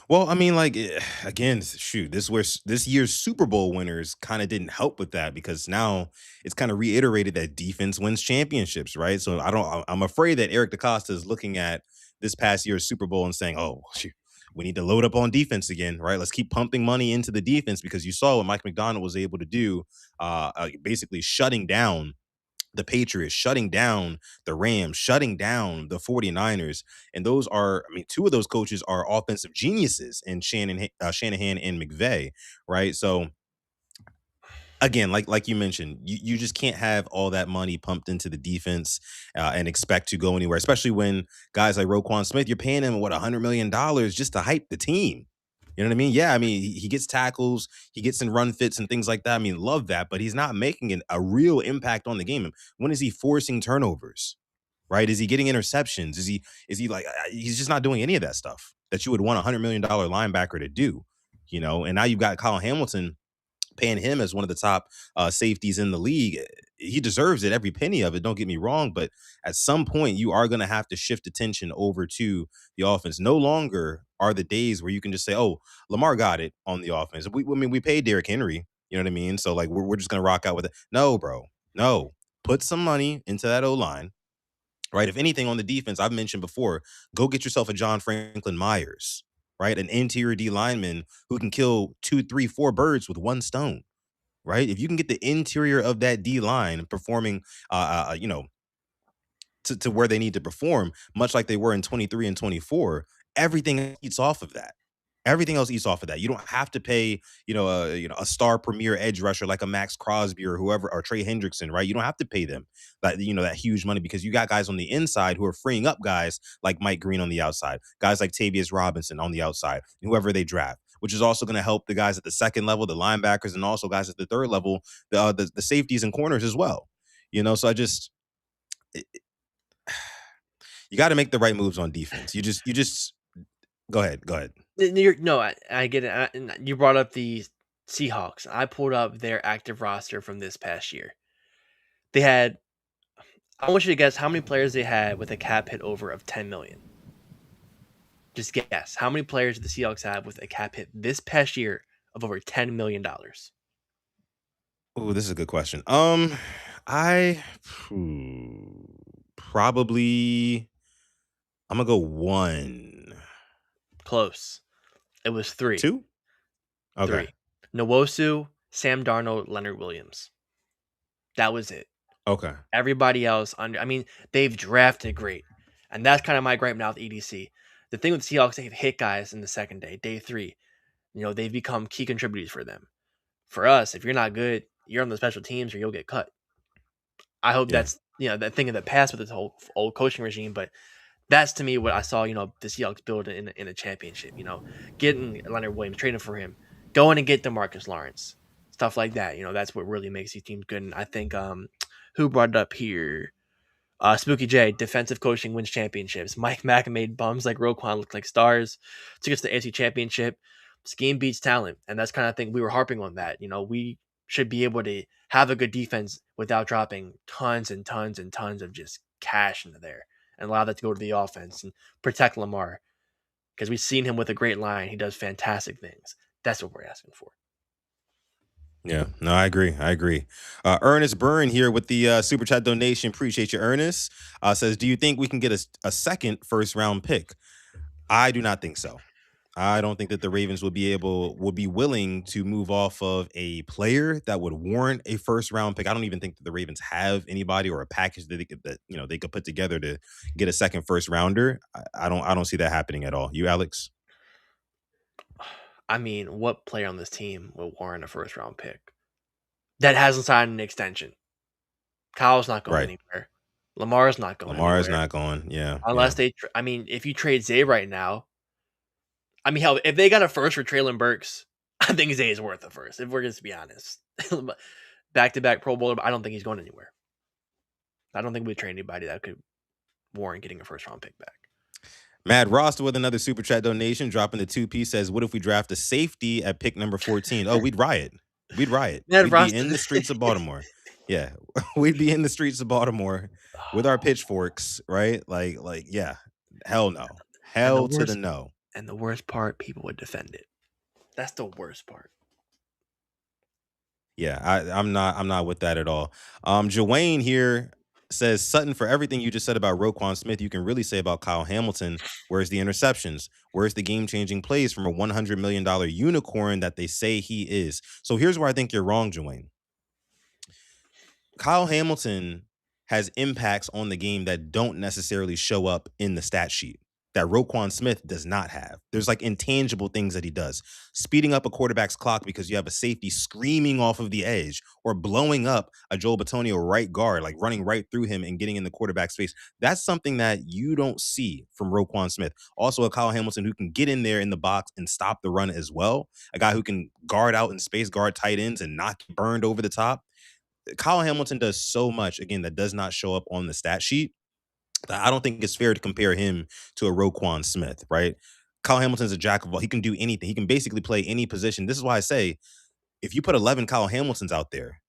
Well, I mean, like again, shoot, this year's Super Bowl winners kind of didn't help with that because now it's kind of reiterated that defense wins championships, right? So I'm afraid that Eric DaCosta is looking at this past year's Super Bowl and saying, "Oh, shoot, we need to load up on defense again, right? Let's keep pumping money into the defense because you saw what Mike McDonald was able to do, basically shutting down the Patriots, shutting down the Rams, shutting down the 49ers. And those are, I mean, two of those coaches are offensive geniuses in Shanahan and McVay, right? So again, like you mentioned, you just can't have all that money pumped into the defense and expect to go anywhere, especially when guys like Roquan Smith, you're paying him what $100 million just to hype the team. You know what I mean? Yeah, I mean he gets tackles, he gets in run fits and things like that. I mean, love that, but he's not making a real impact on the game. When is he forcing turnovers? Right? Is he getting interceptions? Is he like he's just not doing any of that stuff that you would want $100 million linebacker to do? You know, and now you've got Kyle Hamilton paying him as one of the top safeties in the league. He deserves it, every penny of it. Don't get me wrong, but at some point, you are going to have to shift attention over to the offense. No longer are the days where you can just say, "Oh, Lamar got it on the offense." I mean, we paid Derrick Henry. You know what I mean? So like, we're just going to rock out with it. No, bro, no. Put some money into that O line. Right. If anything on the defense, I've mentioned before, go get yourself a John Franklin Myers, right? An interior D lineman who can kill 2, 3, 4 birds with one stone, right? If you can get the interior of that D line performing, you know, to where they need to perform, much like they were in 23 and 24, everything eats off of that. Everything else eats off of that. You don't have to pay, a star premier edge rusher like a Max Crosby or whoever or Trey Hendrickson, right? You don't have to pay them that huge money because you got guys on the inside who are freeing up guys like Mike Green on the outside, guys like Tavius Robinson on the outside, whoever they draft. which is also going to help the guys at the second level, the linebackers, and also guys at the third level, the safeties and corners as well. So you got to make the right moves on defense. You just go ahead, go ahead. No, I get it. And you brought up the Seahawks. I pulled up their active roster from this past year. They had. I want you to guess how many players they had with a cap hit over of 10 million. Just guess how many players did the Seahawks have with a cap hit this past year of over $10 million? Oh, this is a good question. I probably I'm gonna go one, Close. It was three. two. Okay, Three. Nwosu, Sam Darnold, Leonard Williams. That was it. okay, Everybody else under. I mean, they've drafted great, and that's kind of my gripe now with EDC. The thing with the Seahawks, they've hit guys in the second day, day three. They've become key contributors for them. For us, if you're not good, you're on the special teams or you'll get cut. I hope yeah, that's that thing in the past with this whole old coaching regime, but that's to me what I saw. The Seahawks build in a championship. Getting Leonard Williams, trading for him, going and get DeMarcus Lawrence, stuff like that. That's what really makes these teams good. And I think who brought it up here? Spooky J, defensive coaching wins championships. Mike Mack made bums like Roquan look like stars. Took us to the AFC Championship. Scheme beats talent, and that's kind of thing we were harping on that. We should be able to have a good defense without dropping tons and tons and tons of just cash into there, and allow that to go to the offense and protect Lamar because we've seen him with a great line. He does fantastic things. That's what we're asking for. yeah. No, I agree. I agree. Ernest Byrne here with the super chat donation. Appreciate you, Ernest. Says, do you think we can get a second first round pick? I do not think so. I don't think that the Ravens would be willing to move off of a player that would warrant a first round pick. I don't even think that the Ravens have anybody or a package they could put together to get a second first rounder. I don't see that happening at all. You, Alex? I mean, what player on this team will warrant a first round pick that hasn't signed an extension? Kyle's not going Right. anywhere. Lamar's not going Lamar is anywhere not going. Yeah, unless yeah. they. I mean, if you trade Zay right now, I mean, hell, if they got a first for Traylon Burks, I think Zay is worth a first. If we're just to be honest, back-to-back Pro Bowler, but I don't think he's going anywhere. I don't think we trade anybody that could warrant getting a first round pick back. Mad Roster with another super chat donation, dropping the 2P, says, what if we draft a safety at pick number 14? Oh, we'd riot. We'd riot. Ned We'd be Ross, in the streets of Baltimore. Yeah. We'd be in the streets of Baltimore with our pitchforks, right? Yeah. Hell no. and the Hell to the worst, no. and the worst part, people would defend it. That's the worst part. Yeah, I'm not with that at all. Joanne here says, Sutton, for everything you just said about Roquan Smith, you can really say about Kyle Hamilton. Where's the interceptions? Where's the game-changing plays from a $100 million unicorn that they say he is? So here's where I think you're wrong, Joanne. Kyle Hamilton has impacts on the game that don't necessarily show up in the stat sheet that Roquan Smith does not have. There's like intangible things that he does. Speeding up a quarterback's clock because you have a safety screaming off of the edge, or blowing up a Joel Bitonio right guard, like running right through him and getting in the quarterback's face. That's something that you don't see from Roquan Smith. Also, a Kyle Hamilton who can get in there in the box and stop the run as well. A guy who can guard out in space, guard tight ends and not get burned over the top. Kyle Hamilton does so much, again, that does not show up on the stat sheet. I don't think it's fair to compare him to a Roquan Smith, right? Kyle Hamilton's a jack of all. He can do anything. He can basically play any position. This is why I say, if you put 11 Kyle Hamiltons out there,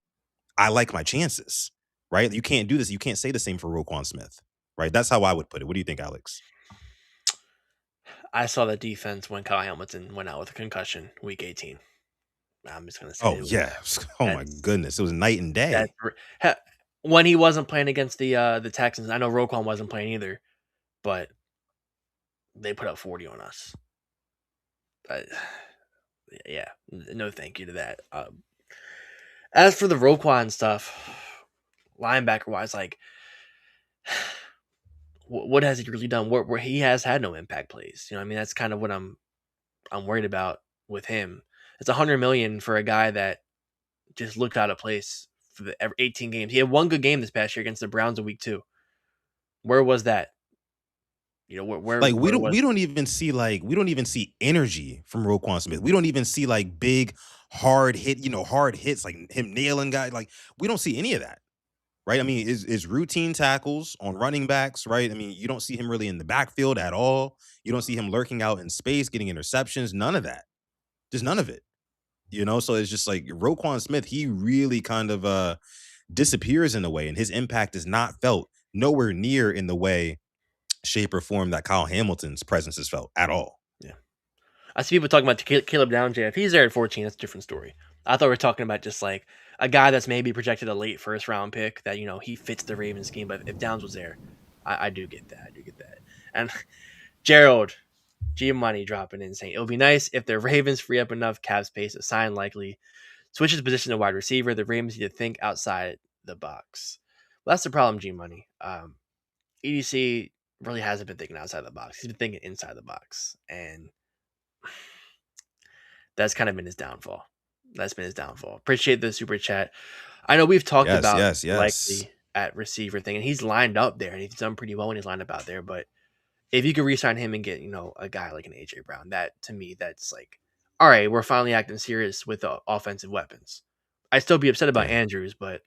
I like my chances, right? You can't do this. You can't say the same for Roquan Smith, right? That's how I would put it. What do you think, Alex? I saw the defense when Kyle Hamilton went out with a concussion week 18. I'm just gonna say Oh, yeah. Oh, my that's goodness. It was night and day. when he wasn't playing against the Texans. I know Roquan wasn't playing either, but they put up 40 on us. Yeah, no thank you to that. As for the Roquan stuff, linebacker wise, like, what has he really done? Where he has had no impact plays. I mean, that's kind of what I'm worried about with him. It's $100 million for a guy that just looked out of place for the 18 games. He had one good game this past year against the Browns in week 2. Where was that? Like was we don't even see energy from Roquan Smith. We don't even see like big hard hits like him nailing guys. Like we don't see any of that. Right? I mean, is routine tackles on running backs, right? I mean, you don't see him really in the backfield at all. You don't see him lurking out in space, getting interceptions, none of that. Just none of it. So it's just like Roquan Smith, he really kind of disappears in a way, and his impact is not felt nowhere near in the way, shape, or form that Kyle Hamilton's presence is felt at all. yeah. I see people talking about Caleb Downs. If he's there at 14, that's a different story. I thought we were talking about just like a guy that's maybe projected a late first round pick that he fits the Ravens scheme. But if Downs was there, I do get that. I do get that. And Gerald G Money dropping in saying it would be nice if the Ravens free up enough cap space to sign likely switches position to wide receiver. The Ravens need to think outside the box. Well, that's the problem, G Money. EDC really hasn't been thinking outside the box. He's been thinking inside the box, and that's kind of been his downfall. That's been his downfall. Appreciate the super chat. I know we've talked Yes, about yes, yes. likely at receiver thing, and he's lined up there, and he's done pretty well when he's lined up out there. But if you could re-sign him and get a guy like an AJ Brown, that to me, that's like, all right, we're finally acting serious with offensive weapons. I'd still be upset about Yeah. Andrews, but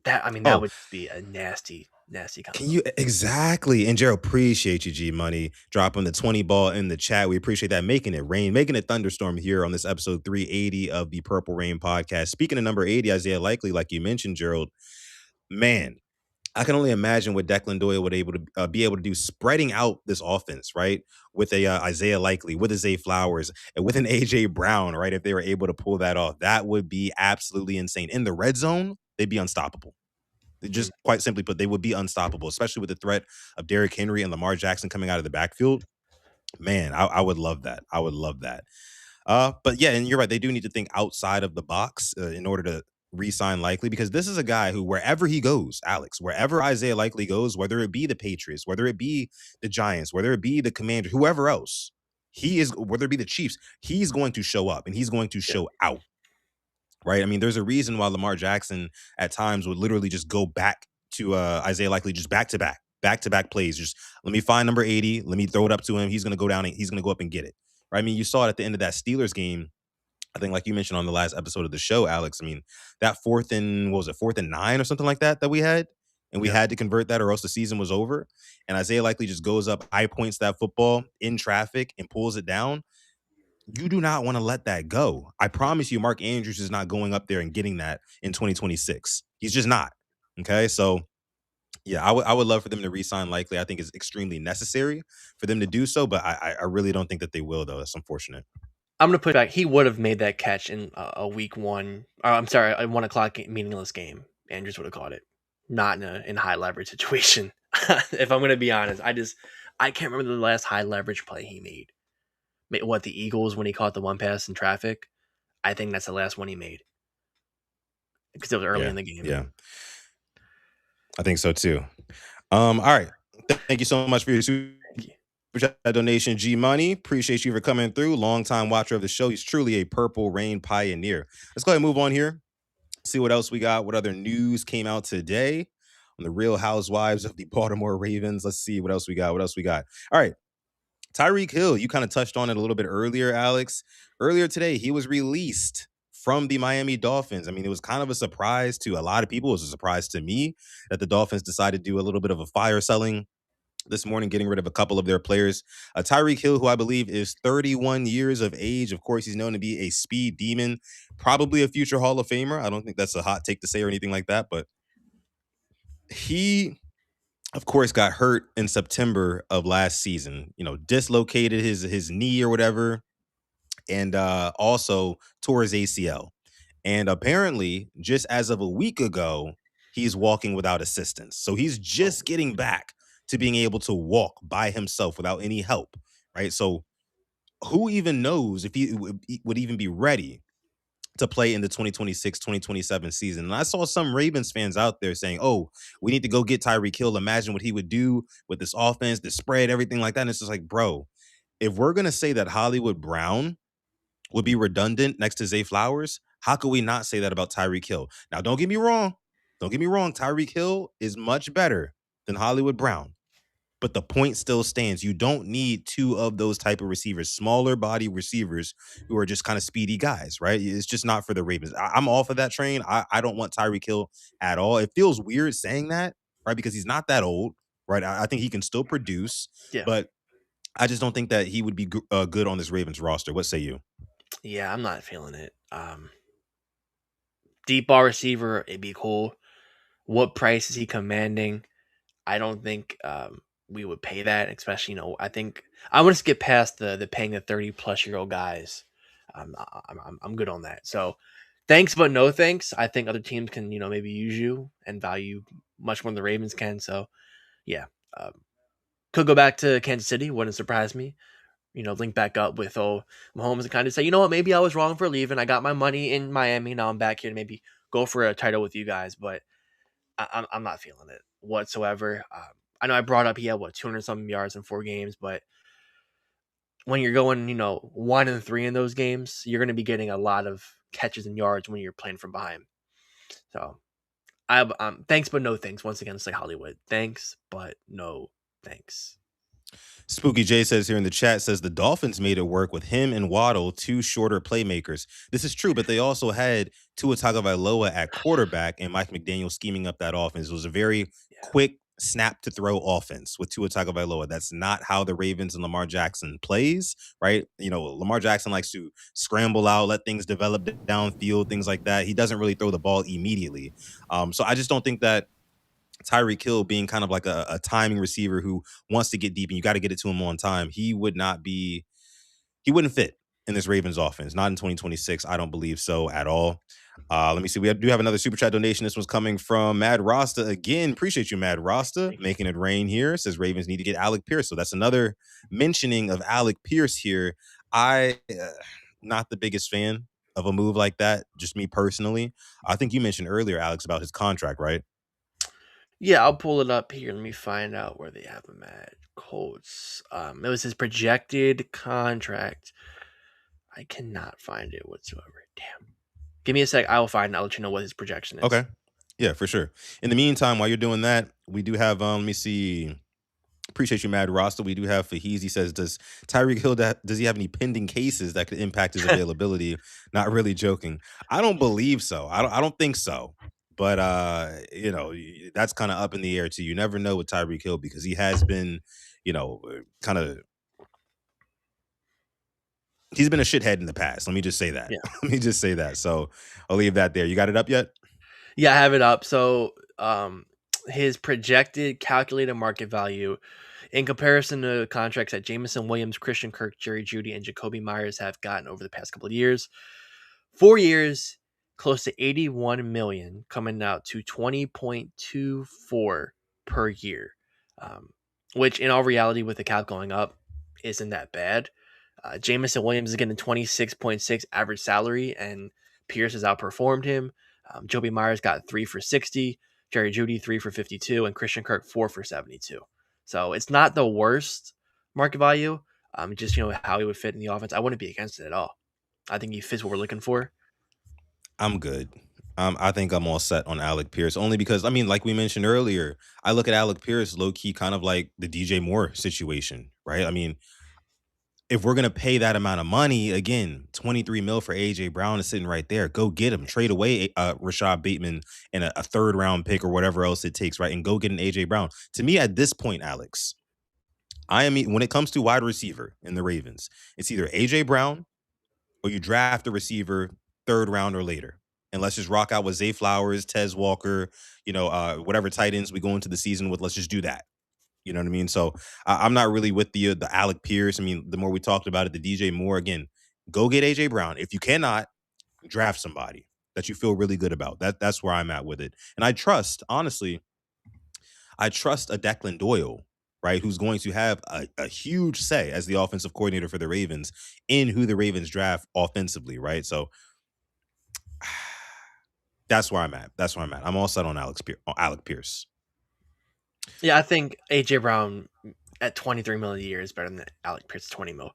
that Oh, would be a nasty, nasty can combo. you exactly? And Gerald, appreciate you, G Money, dropping the 20 ball in the chat. We appreciate that, making it rain, making it thunderstorm here on this episode 380 of the Purple Rain podcast. Speaking of number 80, Isaiah Likely, like you mentioned, Gerald, man, I can only imagine what Declan Doyle would be able to do, spreading out this offense, right? With a Isaiah Likely, with a Zay Flowers, and with an AJ Brown, right? If they were able to pull that off, that would be absolutely insane. In the red zone, they'd be unstoppable. Mm. Just quite simply put, they would be unstoppable, especially with the threat of Derrick Henry and Lamar Jackson coming out of the backfield. Man, I would love that. I would love that. But yeah, and you're right. They do need to think outside of the box in order to re-sign Likely, because this is a guy who, wherever he goes, Alex, wherever Isaiah Likely goes, whether it be the Patriots, whether it be the Giants, whether it be the Commanders, whoever else, whether it be the Chiefs, he's going to show up and he's going to Yeah. show out. Right? I mean, there's a reason why Lamar Jackson at times would literally just go back to Isaiah Likely, just back to back plays. Just let me find number 80, let me throw it up to him. He's gonna go down and he's gonna go up and get it. Right? I mean, you saw it at the end of that Steelers game. I think, like you mentioned on the last episode of the show, Alex. I mean, that fourth and 9 or something like that we had, and we Yeah. had to convert that or else the season was over. And Isaiah Likely just goes up, high points that football in traffic and pulls it down. You do not want to let that go. I promise you, Mark Andrews is not going up there and getting that in 2026. He's just not. Okay. So, yeah, I would love for them to re-sign Likely. I think it's extremely necessary for them to do so, but I really don't think that they will, though. That's unfortunate. I'm gonna put it back. He would have made that catch in a week one. I'm sorry, a 1 o'clock meaningless game. Andrews would have caught it, not in a high leverage situation. If I'm gonna be honest, I can't remember the last high leverage play he made. What, the Eagles when he caught the one pass in traffic? I think that's the last one he made because it was early Yeah. in the game. Yeah. I think so too. All right. Thank you so much for your super Thank you. chat donation, G Money. Appreciate you for coming through. Longtime watcher of the show. He's truly a Purple Rain pioneer. Let's go ahead and move on here. See what else we got. What other news came out today on the Real Housewives of the Baltimore Ravens? Let's see what else we got. What else we got? All right. Tyreek Hill, you kind of touched on it a little bit earlier, Alex. Earlier today, he was released from the Miami Dolphins. I mean, it was kind of a surprise to a lot of people. It was a surprise to me that the Dolphins decided to do a little bit of a fire selling this morning, getting rid of a couple of their players. Tyreek Hill, who I believe is 31 years of age. Of course, he's known to be a speed demon, probably a future Hall of Famer. I don't think that's a hot take to say or anything like that, but he, of course, got hurt in September of last season. Dislocated his knee or whatever, and also tore his ACL. And apparently, just as of a week ago, he's walking without assistance. So he's Oh, just getting back to being able to walk by himself without any help, right? So who even knows if he would even be ready to play in the 2026-2027 season. And I saw some Ravens fans out there saying, oh, we need to go get Tyreek Hill. Imagine what he would do with this offense, the spread, everything like that. And it's just like, bro, if we're going to say that Hollywood Brown would be redundant next to Zay Flowers, how could we not say that about Tyreek Hill? Now, don't get me wrong. Don't get me wrong. Tyreek Hill is much better than Hollywood Brown. but the point still stands. You don't need two of those type of receivers, smaller body receivers who are just kind of speedy guys, right? It's just not for the Ravens. I'm all for that train. I don't want Tyreek Hill at all. It feels weird saying that, right? Because he's not that old, right? I think he can still produce, Yeah. but I just don't think that he would be good on this Ravens roster. What say you? Yeah, I'm not feeling it. Deep ball receiver, it'd be cool. What price is he commanding? I don't think we would pay that, especially I think I want to skip past the paying the 30-plus-year-old guys. I'm good on that. So thanks, but no thanks. I think other teams can maybe use you and value much more than the Ravens can. So yeah, um, could go back to Kansas City. Wouldn't surprise me. Link back up with Mahomes and kind of say, you know what, maybe I was wrong for leaving. I got my money in Miami. Now I'm back here to maybe go for a title with you guys, but I'm not feeling it whatsoever. I know I brought up he had 200 something yards in 4 games, but when you're going 1-3 in those games, you're going to be getting a lot of catches and yards when you're playing from behind. So I thanks but no thanks. Once again, it's like Hollywood. Thanks but no thanks. Spooky J says here in the chat, says the Dolphins made it work with him and Waddle, two shorter playmakers. This is true, but they also had Tua Tagovailoa at quarterback and Mike McDaniel scheming up that offense. It was a very Yeah, quick snap to throw offense with Tua Tagovailoa. That's not how the Ravens and Lamar Jackson plays, right? Lamar Jackson likes to scramble out, let things develop downfield, things like that. He doesn't really throw the ball immediately. So I just don't think that Tyreek Hill being kind of like a timing receiver who wants to get deep and you got to get it to him on time, he wouldn't fit in this Ravens offense. Not in 2026. I don't believe so at all. Let me see. Do have another super chat donation. This one's coming from Mad Rasta again. Appreciate you, Mad Rasta, thank you. making it rain here. Says Ravens need to get Alec Pierce. So that's another mentioning of Alec Pierce here. I not the biggest fan of a move like that. Just me personally. I think you mentioned earlier, Alex, about his contract, right? Yeah, I'll pull it up here. Let me find out where they have him at. Colts. It was his projected contract. I cannot find it whatsoever. Damn. Give me a sec. I will find it. I'll let you know what his projection is. Okay. Yeah, for sure. In the meantime, while you're doing that, we do have let me see. Appreciate you, Mad Roster. We do have Faheez. He says, does Tyreek Hill does he have any pending cases that could impact his availability? Not really joking. I don't believe so. I don't think so. But that's kind of up in the air too. You never know with Tyreek Hill because he has been, kind of he's been a shithead in the past. Let me just say that. Yeah. Let me just say that. So I'll leave that there. You got it up yet? Yeah, I have it up. So, his projected calculated market value in comparison to contracts that Jamison Williams, Christian Kirk, Jerry Judy, and Jacoby Myers have gotten over the past couple of years. 4 years, close to 81 million, coming out to 20.24 per year. Um, which in all reality, with the cap going up, isn't that bad. Jamison Williams is getting 26.6 average salary, and Pierce has outperformed him. Joby Myers got 3 for 60, Jerry Judy 3 for 52, and Christian Kirk 4 for 72. So it's not the worst market value. Just how he would fit in the offense. I wouldn't be against it at all. I think he fits what we're looking for. I'm good. I think I'm all set on Alec Pierce only because I mean, like we mentioned earlier, I look at Alec Pierce low key kind of like the DJ Moore situation, right? I mean, if we're gonna pay that amount of money, again, 23 mil for AJ Brown is sitting right there. Go get him. Trade away Rashad Bateman and a third round pick or whatever else it takes, right? And go get an AJ Brown. To me, at this point, Alex, when it comes to wide receiver in the Ravens, it's either AJ Brown or you draft a receiver third round or later. And let's just rock out with Zay Flowers, Tez Walker, whatever tight ends we go into the season with. Let's just do that. You know what I mean? So I'm not really with the Alec Pierce. I mean, the more we talked about it, the DJ Moore again. Go get AJ Brown. If you cannot, draft somebody that you feel really good about. That's where I'm at with it. And honestly, I trust a Declan Doyle, right, who's going to have a huge say as the offensive coordinator for the Ravens in who the Ravens draft offensively, right? So that's where I'm at. That's where I'm at. I'm all set on Alec Pierce. Yeah, I think AJ Brown at 23 mil a year is better than Alec Pierce 20 mil.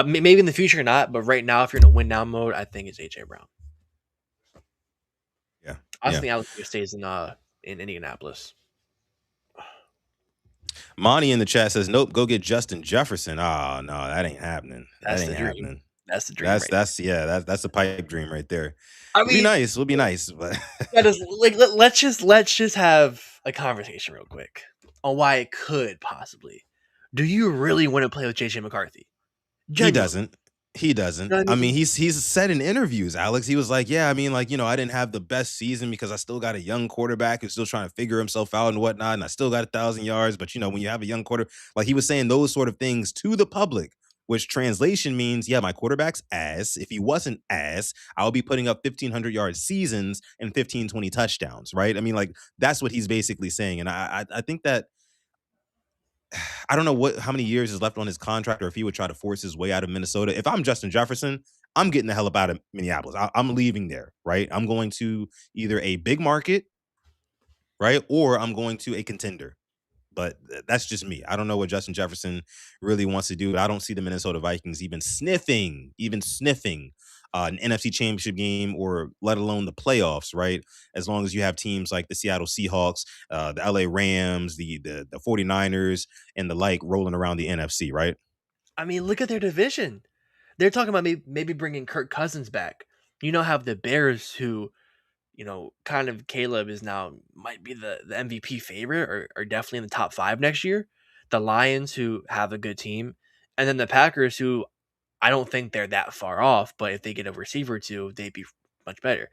Maybe in the future not, but right now, if you're in a win now mode, I think it's AJ Brown. Yeah. I also Yeah. think Alec Pierce stays in Indianapolis. Monty in the chat says, "Nope, go get Justin Jefferson." Oh no, that ain't happening. That That's the ain't dream. happening. That's the dream That's right that's yeah, that's a pipe dream right there. there. I Would be mean, nice. Would be nice, but that is like let's just have a conversation real quick on why it could possibly. Do you really want to play with JJ McCarthy? he Genuinely. doesn't. He doesn't. You know what I I mean, mean? he's said in interviews, Alex. He was like, "Yeah, I mean, like I didn't have the best season because I still got a young quarterback who's still trying to figure himself out and whatnot, and I still got 1,000 yards. But when you have a young quarter, like he was saying those sort of things to the public, which translation means, yeah, my quarterback's ass. If he wasn't ass, I'll be putting up 1,500 yard seasons and 15, 20 touchdowns, right? I mean, like that's what he's basically saying, and I think that I don't know how many years is left on his contract, or if he would try to force his way out of Minnesota. If I'm Justin Jefferson, I'm getting the hell up out of Minneapolis. I'm leaving there, right? I'm going to either a big market, right, or I'm going to a contender. But that's just me. I don't know what Justin Jefferson really wants to do. I don't see the Minnesota Vikings even sniffing an NFC Championship game, or let alone the playoffs. Right? As long as you have teams like the Seattle Seahawks, the LA Rams, the 49ers, and the like rolling around the NFC. Right? I mean, look at their division. They're talking about maybe bringing Kirk Cousins back. You know, have the Bears who, kind of Caleb is now might be the MVP favorite, or definitely in the top five next year. The Lions who have a good team, and then the Packers who I don't think they're that far off, but if they get a receiver or two, they'd be much better.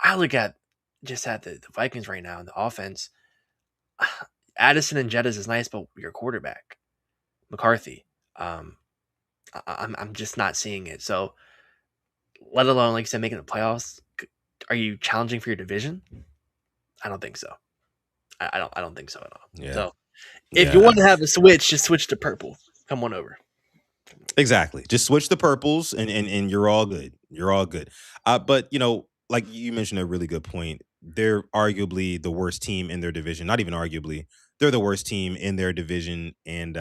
I look at just at the Vikings right now in the offense. Addison and Jettis is nice, but your quarterback, McCarthy, um, I'm just not seeing it. So, let alone like you said, making the playoffs. Are you challenging for your division? I don't think so. I don't think so at all. Yeah. So, if you Yeah. want to have a switch, just switch to purple. Come on over. Exactly. Just switch the purples, and you're all good. You're all good. But like you mentioned a really good point. They're arguably the worst team in their division. Not even arguably. They're the worst team in their division, and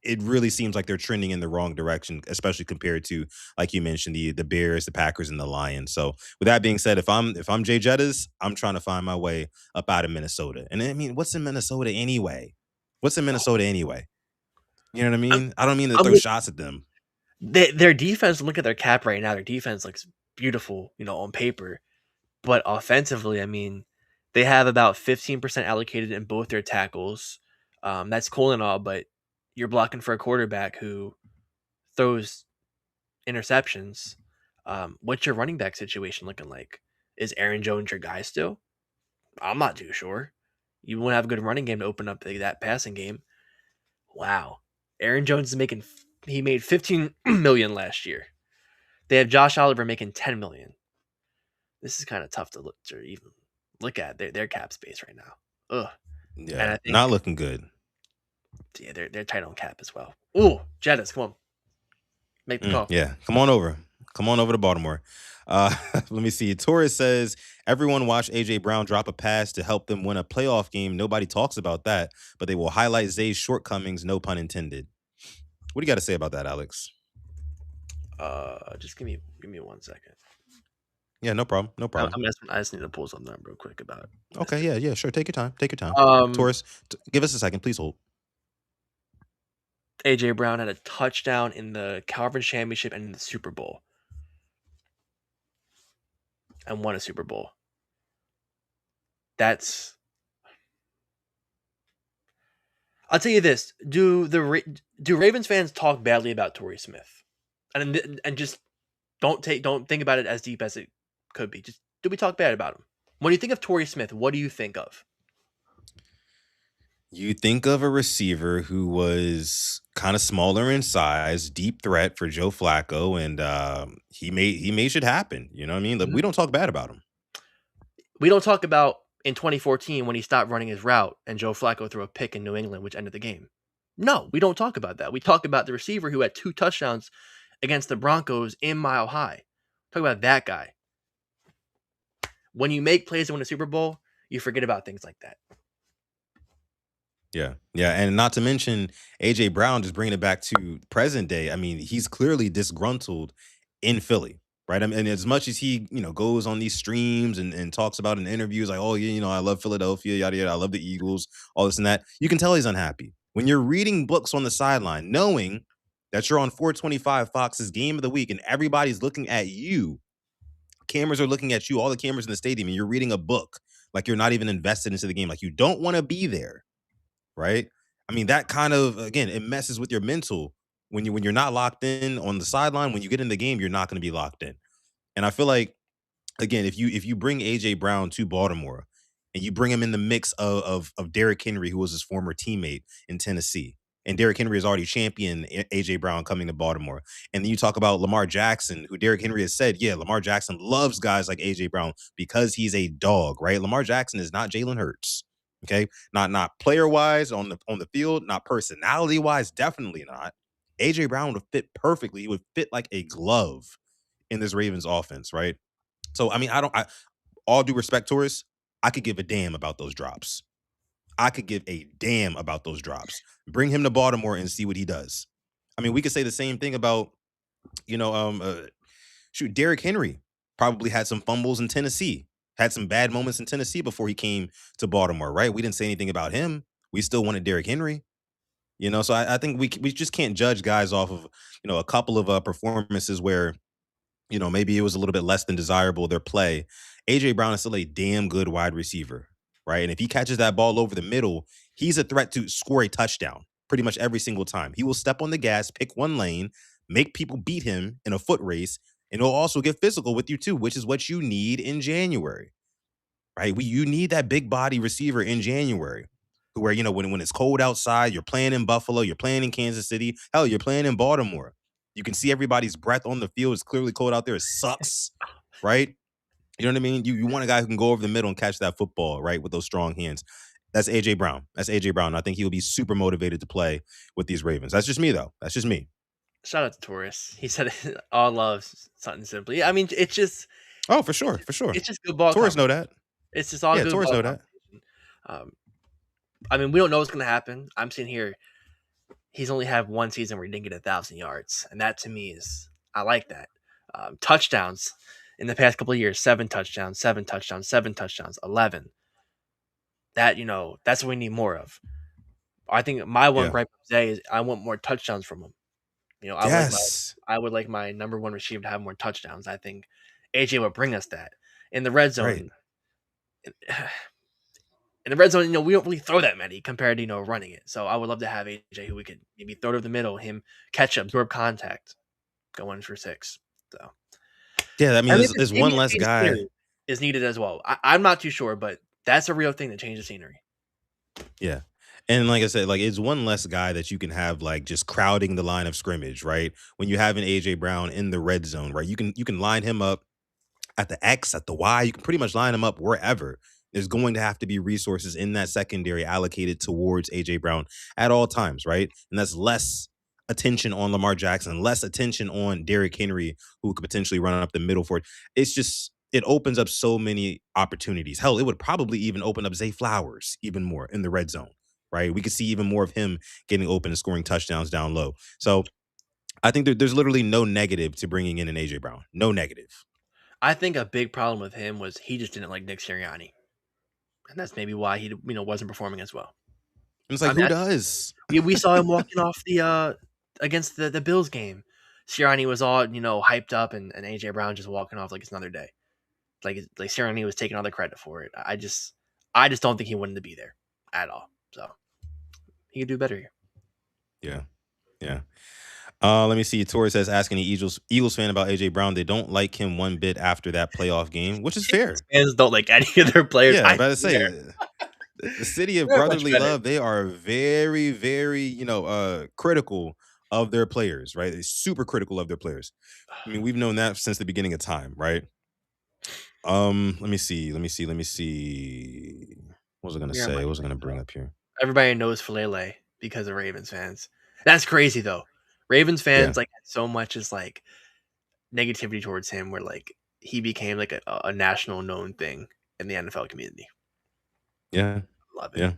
it really seems like they're trending in the wrong direction, especially compared to, like you mentioned, the Bears, the Packers, and the Lions. So with that being said, if I'm Jay Jettas, I'm trying to find my way up out of Minnesota. And I mean, what's in Minnesota anyway? What's in Minnesota anyway? You know what I I'm, mean? I don't mean to I'm throw shots at them. their defense. Look at their cap right now. Their defense looks beautiful, on paper. But offensively, I mean, they have about 15% allocated in both their tackles. That's cool and all, but you're blocking for a quarterback who throws interceptions. What's your running back situation looking like? Is Aaron Jones your guy still? I'm not too sure. You want to have a good running game to open up that passing game. Wow. Aaron Jones is he made 15 million last year. They have Josh Oliver making 10 million. This is kind of tough to even look at their cap space right now. Ugh. And Yeah, I not think, looking good. yeah, they're tight on cap as well. Ooh, Jettis, come on, make the call. Yeah, come on over. Come on over to Baltimore. Let me see. Torres says everyone watch AJ Brown drop a pass to help them win a playoff game. Nobody talks about that, but they will highlight Zay's shortcomings. No pun intended. What do you got to say about that, Alex? Just give me 1 second. Yeah, no problem. No I, problem. I'm just, I just need to pull something up real quick about Okay, Mister. yeah, yeah, sure. Take your time. Take your time. Um, Torres, give us a second, please hold. AJ Brown had a touchdown in the Conference Championship and in the Super Bowl, and won a Super Bowl. That's. I'll tell you this: do Ravens fans talk badly about Torrey Smith, and just don't think about it as deep as it could be. Just do we talk bad about him? When you think of Torrey Smith, what do you think of? You think of a receiver who was kind of smaller in size, deep threat for Joe Flacco, and he made shit happen. You know what I mean? Like, Mhm. we don't talk bad about him. We don't talk about in 2014 when he stopped running his route and Joe Flacco threw a pick in New England, which ended the game. No, we don't talk about that. We talk about the receiver who had 2 touchdowns against the Broncos in Mile High. Talk about that guy. When you make plays to win a Super Bowl, you forget about things like that. Yeah, yeah, and not to mention AJ Brown, just bringing it back to present day. I mean, he's clearly disgruntled in Philly. right? I mean, and as much as he, goes on these streams and talks about in interviews, like, oh, yeah, I love Philadelphia, yada, yada, I love the Eagles, all this and that, you can tell he's unhappy. When you're reading books on the sideline, knowing that you're on 425 Fox's game of the week and everybody's looking at you, cameras are looking at you, all the cameras in the stadium, and you're reading a book like you're not even invested into the game, like you don't want to be there, right? I mean, that kind of, again, it messes with your mental when you're not locked in on the sideline. When you get in the game, you're not going to be locked in. And I feel like, again, if you bring AJ Brown to Baltimore and you bring him in the mix of Derrick Henry, who was his former teammate in Tennessee, and Derrick Henry has already championed AJ Brown coming to Baltimore, and then you talk about Lamar Jackson, who Derrick Henry has said, yeah, Lamar Jackson loves guys like AJ Brown because he's a dog, right? Lamar Jackson is not Jalen Hurts. Okay, not player wise on the field, not personality wise, definitely not. AJ Brown would fit perfectly. He would fit like a glove in this Ravens offense, right? So I mean, all due respect, Taurus, I could give a damn about those drops. I could give a damn about those drops. Bring him to Baltimore and see what he does. I mean, we could say the same thing about, you know, shoot, Derrick Henry probably had some fumbles in Tennessee, had some bad moments in Tennessee before he came to Baltimore, right? We didn't say anything about him. We still wanted Derrick Henry. So I think we just can't judge guys off of a couple of performances where maybe it was a little bit less than desirable their play. AJ Brown is still a damn good wide receiver, right? And if he catches that ball over the middle, he's a threat to score a touchdown pretty much every single time. He will step on the gas, pick one lane, make people beat him in a foot race, and he'll also get physical with you too, which is what you need in January, right? You need that big body receiver in January. Where when it's cold outside, you're playing in Buffalo, you're playing in Kansas City, hell, you're playing in Baltimore. You can see everybody's breath on the field. It's clearly cold out there. It sucks, right? You know what I mean? You want a guy who can go over the middle and catch that football, right, with those strong hands. That's AJ Brown. That's AJ Brown. I think he will be super motivated to play with these Ravens. That's just me, though. That's just me. Shout out to Taurus. He said all love Sutton simply. I mean, Oh, for sure, for sure. it's just good ball Taurus know conversation. that. It's just all Yeah, good Taurus ball know that. conversation. Um, I mean, we don't know what's gonna happen. I'm sitting here. He's only had one season where he didn't get 1,000 yards, and that to me is I like that. Touchdowns in the past couple of years: 7 touchdowns, 7 touchdowns, 7 touchdowns, 11. That's what we need more of. I think my one Yeah. gripe today is I want more touchdowns from him. Yes. I would like my number one receiver to have more touchdowns. I think AJ would bring us that in the red Right. zone. In the red zone, we don't really throw that many compared to running it. So I would love to have AJ who we could maybe throw to the middle, him catch, absorb contact, go in for 6. So Yeah, I mean, and there's maybe one a less change of guy. scenery is needed as well. I'm not too sure, but that's a real thing to change the scenery. Yeah. And like I said, like it's one less guy that you can have like just crowding the line of scrimmage, right? When you have an AJ Brown in the red zone, right? You can line him up at the X, at the Y, you can pretty much line him up wherever. There's going to have to be resources in that secondary allocated towards AJ Brown at all times, right? And that's less attention on Lamar Jackson, less attention on Derrick Henry, who could potentially run up the middle for it. It's just it opens up so many opportunities. Hell, it would probably even open up Zay Flowers even more in the red zone, right? We could see even more of him getting open and scoring touchdowns down low. So I think there's literally no negative to bringing in an AJ Brown. No negative. I think a big problem with him was he just didn't like Nick Sirianni, and that's maybe why he wasn't performing as well. And it's I like, mean, who does? we saw him walking off the against the Bills game. Sirianni was all hyped up, and AJ Brown just walking off like it's another day. Like Sirianni was taking all the credit for it. I just don't think he wanted to be there at all. So he could do better here. Yeah. Yeah. Let me see. Torres says asking the Eagles fan about AJ Brown. They don't like him one bit after that playoff game, which is Eagles fair. fans don't like any of their players. Yeah, I about to say swear. the city of They're much brotherly better. love. They are very, very, critical of their players, right? They're super critical of their players. I mean, we've known that since the beginning of time, right? Let me see. Let me see. Let me see. What was I gonna You're say? my What was I gonna bring up here? Everybody knows Falele because of Ravens fans. That's crazy though. Ravens Yeah. fans like had so much as like negativity towards him where like he became like a national known thing in the NFL community. Yeah. Love it. Yeah.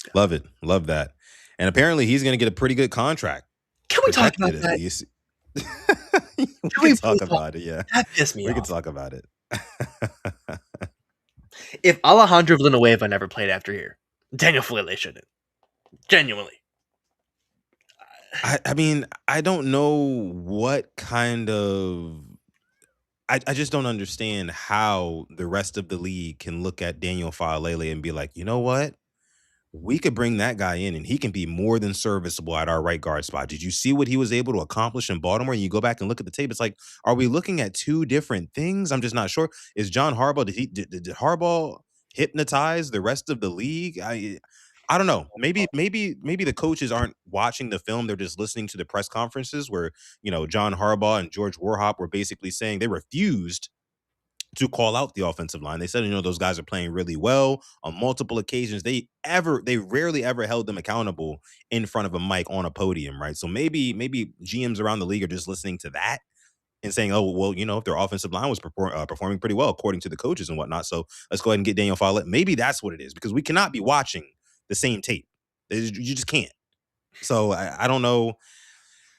Yeah. Love it. Love that. And apparently he's gonna get a pretty good contract. Can we talk about Protected at that? least. We Can could we talk please talk? about it. Yeah, That pissed me we could off. talk about it. If Alejandro Villanueva never played after here, Daniel Falele shouldn't. Genuinely. I mean, I don't know what kind of. I just don't understand how the rest of the league can look at Daniel Falele and be like, you know what? We could bring that guy in and he can be more than serviceable at our right guard spot. Did you see what he was able to accomplish in Baltimore? And you go back and look at the tape. It's like, are we looking at two different things? I'm just not sure. Is John Harbaugh, did Harbaugh hypnotize the rest of the league? I don't know. Maybe the coaches aren't watching the film. They're just listening to the press conferences where, John Harbaugh and George Warhop were basically saying they refused to call out the offensive line. They said, those guys are playing really well on multiple occasions. They rarely ever held them accountable in front of a mic on a podium, right? So maybe GMs around the league are just listening to that and saying, oh, well, if their offensive line was performing pretty well according to the coaches and whatnot. So let's go ahead and get Daniel Follett. Maybe that's what it is, because we cannot be watching the same tape. You just can't. So I don't know.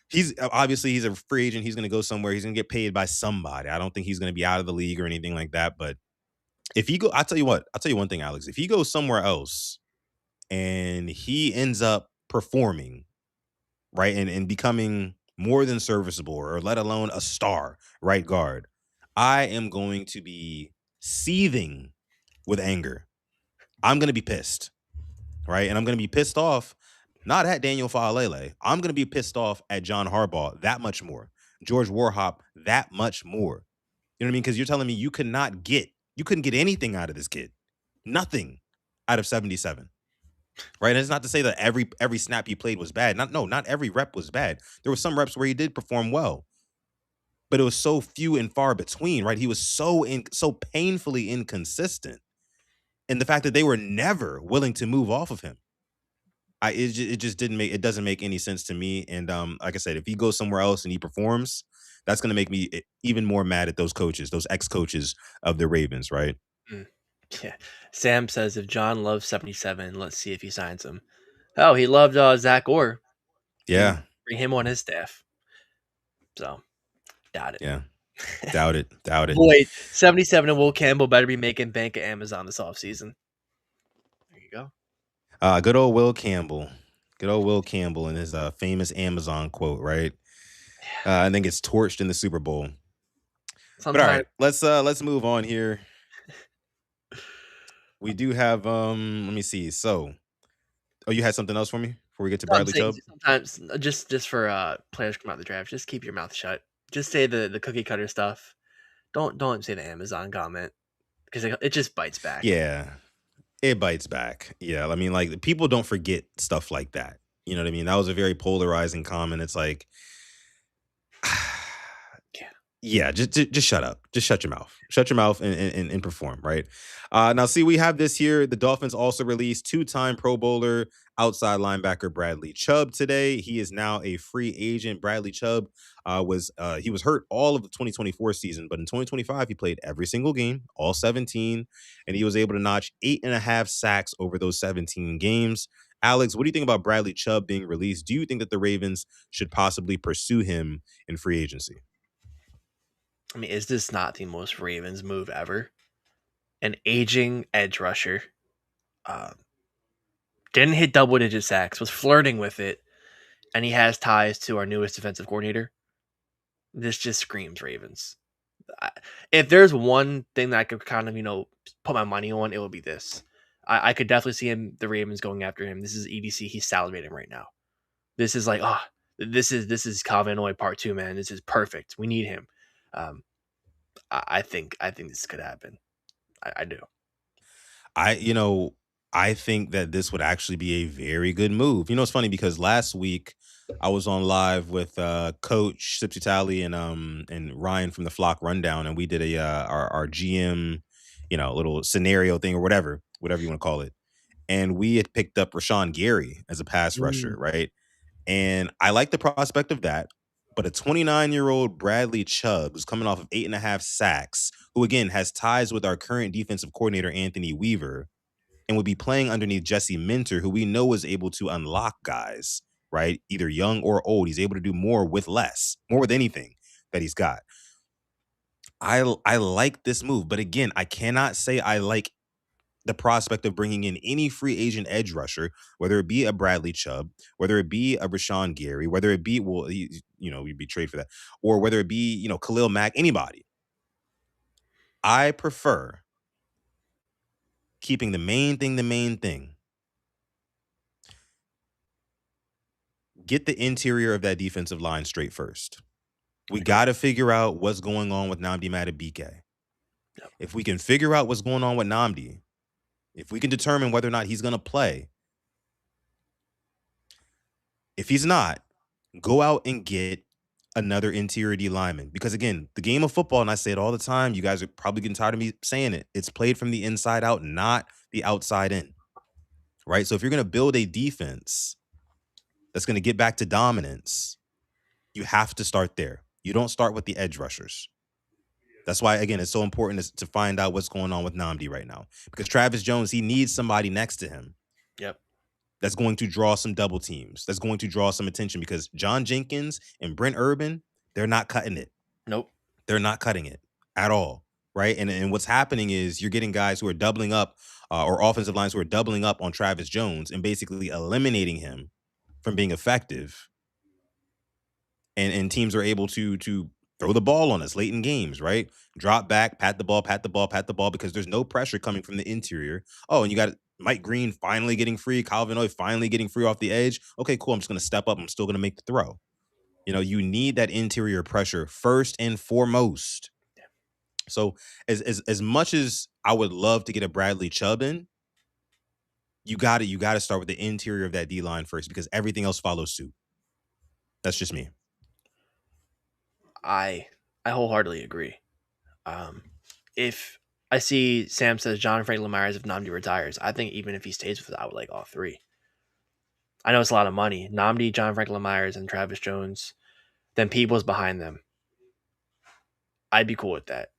He's a free agent. He's going to go somewhere. He's going to get paid by somebody. I don't think he's going to be out of the league or anything like that. But if he go, I'll tell you one thing, Alex. If he goes somewhere else and he ends up performing, right, and becoming more than serviceable, or let alone a star right guard, I am going to be seething with anger. I'm going to be pissed, right? And I'm going to be pissed off not at Daniel Faalele. I'm going to be pissed off at John Harbaugh that much more. George Warhop that much more. You know what I mean? Because you're telling me you couldn't get anything out of this kid. Nothing out of 77. Right. And it's not to say that every snap he played was bad. Not every rep was bad. There were some reps where he did perform well, but it was so few and far between, right? He was so painfully inconsistent. And the fact that they were never willing to move off of him. It just doesn't make any sense to me. And like I said, if he goes somewhere else and he performs, that's going to make me even more mad at those coaches, those ex-coaches of the Ravens, right? Mm. Yeah. Sam says if John loves 77, let's see if he signs him. Oh, he loved Zach Orr. Yeah. Bring him on his staff. So, doubt it. Yeah. Doubt it. Doubt it. Boy, 77 and Will Campbell better be making bank at Amazon this offseason. There you go. Good old Will Campbell. Good old Will Campbell and his famous Amazon quote, right? I think it's torched in the Super Bowl. But all right, let's move on here. We do have let me see. So, you had something else for me before we get to Bradley Chubb? Sometimes just for players come out of the draft, just keep your mouth shut. Just say the cookie cutter stuff. Don't say the Amazon comment, because it just bites back. Yeah. It bites back. Yeah, I mean, like, people don't forget stuff like that. You know what I mean? That was a very polarizing comment. It's like, yeah, just shut up. Just shut your mouth. Shut your mouth and perform, right? Now, see, we have this here. The Dolphins also released two-time Pro Bowler outside linebacker Bradley Chubb today. He is now a free agent. Bradley Chubb was hurt all of the 2024 season, but in 2025 he played every single game, all 17, and he was able to notch 8.5 sacks over those 17 games. Alex, what do you think about Bradley Chubb being released? Do you think that the Ravens should possibly pursue him in free agency? I mean, is this not the most Ravens move ever? An aging edge rusher. Didn't hit double-digit sacks, was flirting with it, and he has ties to our newest defensive coordinator. This just screams Ravens. If there's one thing that I could kind of, put my money on, it would be this. I could definitely see the Ravens going after him. This is EDC. He's salivating right now. This is like, this is Calvin Oy part 2, man. This is perfect. We need him. I think this could happen. I do. I think that this would actually be a very good move. It's funny because last week I was on live with Coach Sipsy Tally and Ryan from the Flock Rundown, and we did our GM, little scenario thing, or whatever you want to call it. And we had picked up Rashawn Gary as a pass rusher, right? And I like the prospect of that. But a 29-year-old Bradley Chubb, who's coming off of 8.5 sacks, who again has ties with our current defensive coordinator, Anthony Weaver, and would be playing underneath Jesse Minter, who we know is able to unlock guys, right? Either young or old. He's able to do more with less, more with anything. that he's got. I like this move, but again, I cannot say I like the prospect of bringing in any free agent edge rusher, whether it be a Bradley Chubb, whether it be a Rashawn Gary, whether it be, well, you'd be traded for that, or whether it be, Khalil Mack, anybody. I prefer keeping the main thing the main thing. Get the interior of that defensive line straight first. We got to figure out what's going on with Nnamdi Madubuike. Yep. If we can figure out what's going on with Nnamdi, if we can determine whether or not he's going to play, if he's not, go out and get another interior D lineman. Because again, the game of football, and I say it all the time, you guys are probably getting tired of me saying it, it's played from the inside out, not the outside in. Right? So if you're going to build a defense that's going to get back to dominance, you have to start there. You don't start with the edge rushers. That's why, again, it's so important to find out what's going on with Nnamdi right now. Because Travis Jones, he needs somebody next to him. Yep. That's going to draw some double teams. That's going to draw some attention because John Jenkins and Brent Urban, they're not cutting it. Nope. They're not cutting it at all, right? And what's happening is you're getting guys who are doubling up or offensive lines who are doubling up on Travis Jones and basically eliminating him from being effective. And teams are able to throw the ball on us late in games, right? Drop back, pat the ball, because there's no pressure coming from the interior. Oh, and you got Mike Green finally getting free, Kyle Van Noy finally getting free off the edge. Okay, cool. I'm just going to step up. I'm still going to make the throw. You need that interior pressure first and foremost. So as much as I would love to get a Bradley Chubb in, you got to start with the interior of that D line first because everything else follows suit. That's just me. I wholeheartedly agree. If I see Sam says John Franklin Myers if Nnamdi retires, I think even if he stays with it, I would like all three. I know it's a lot of money. Nnamdi, John Franklin Myers, and Travis Jones. Then Peebles behind them. I'd be cool with that.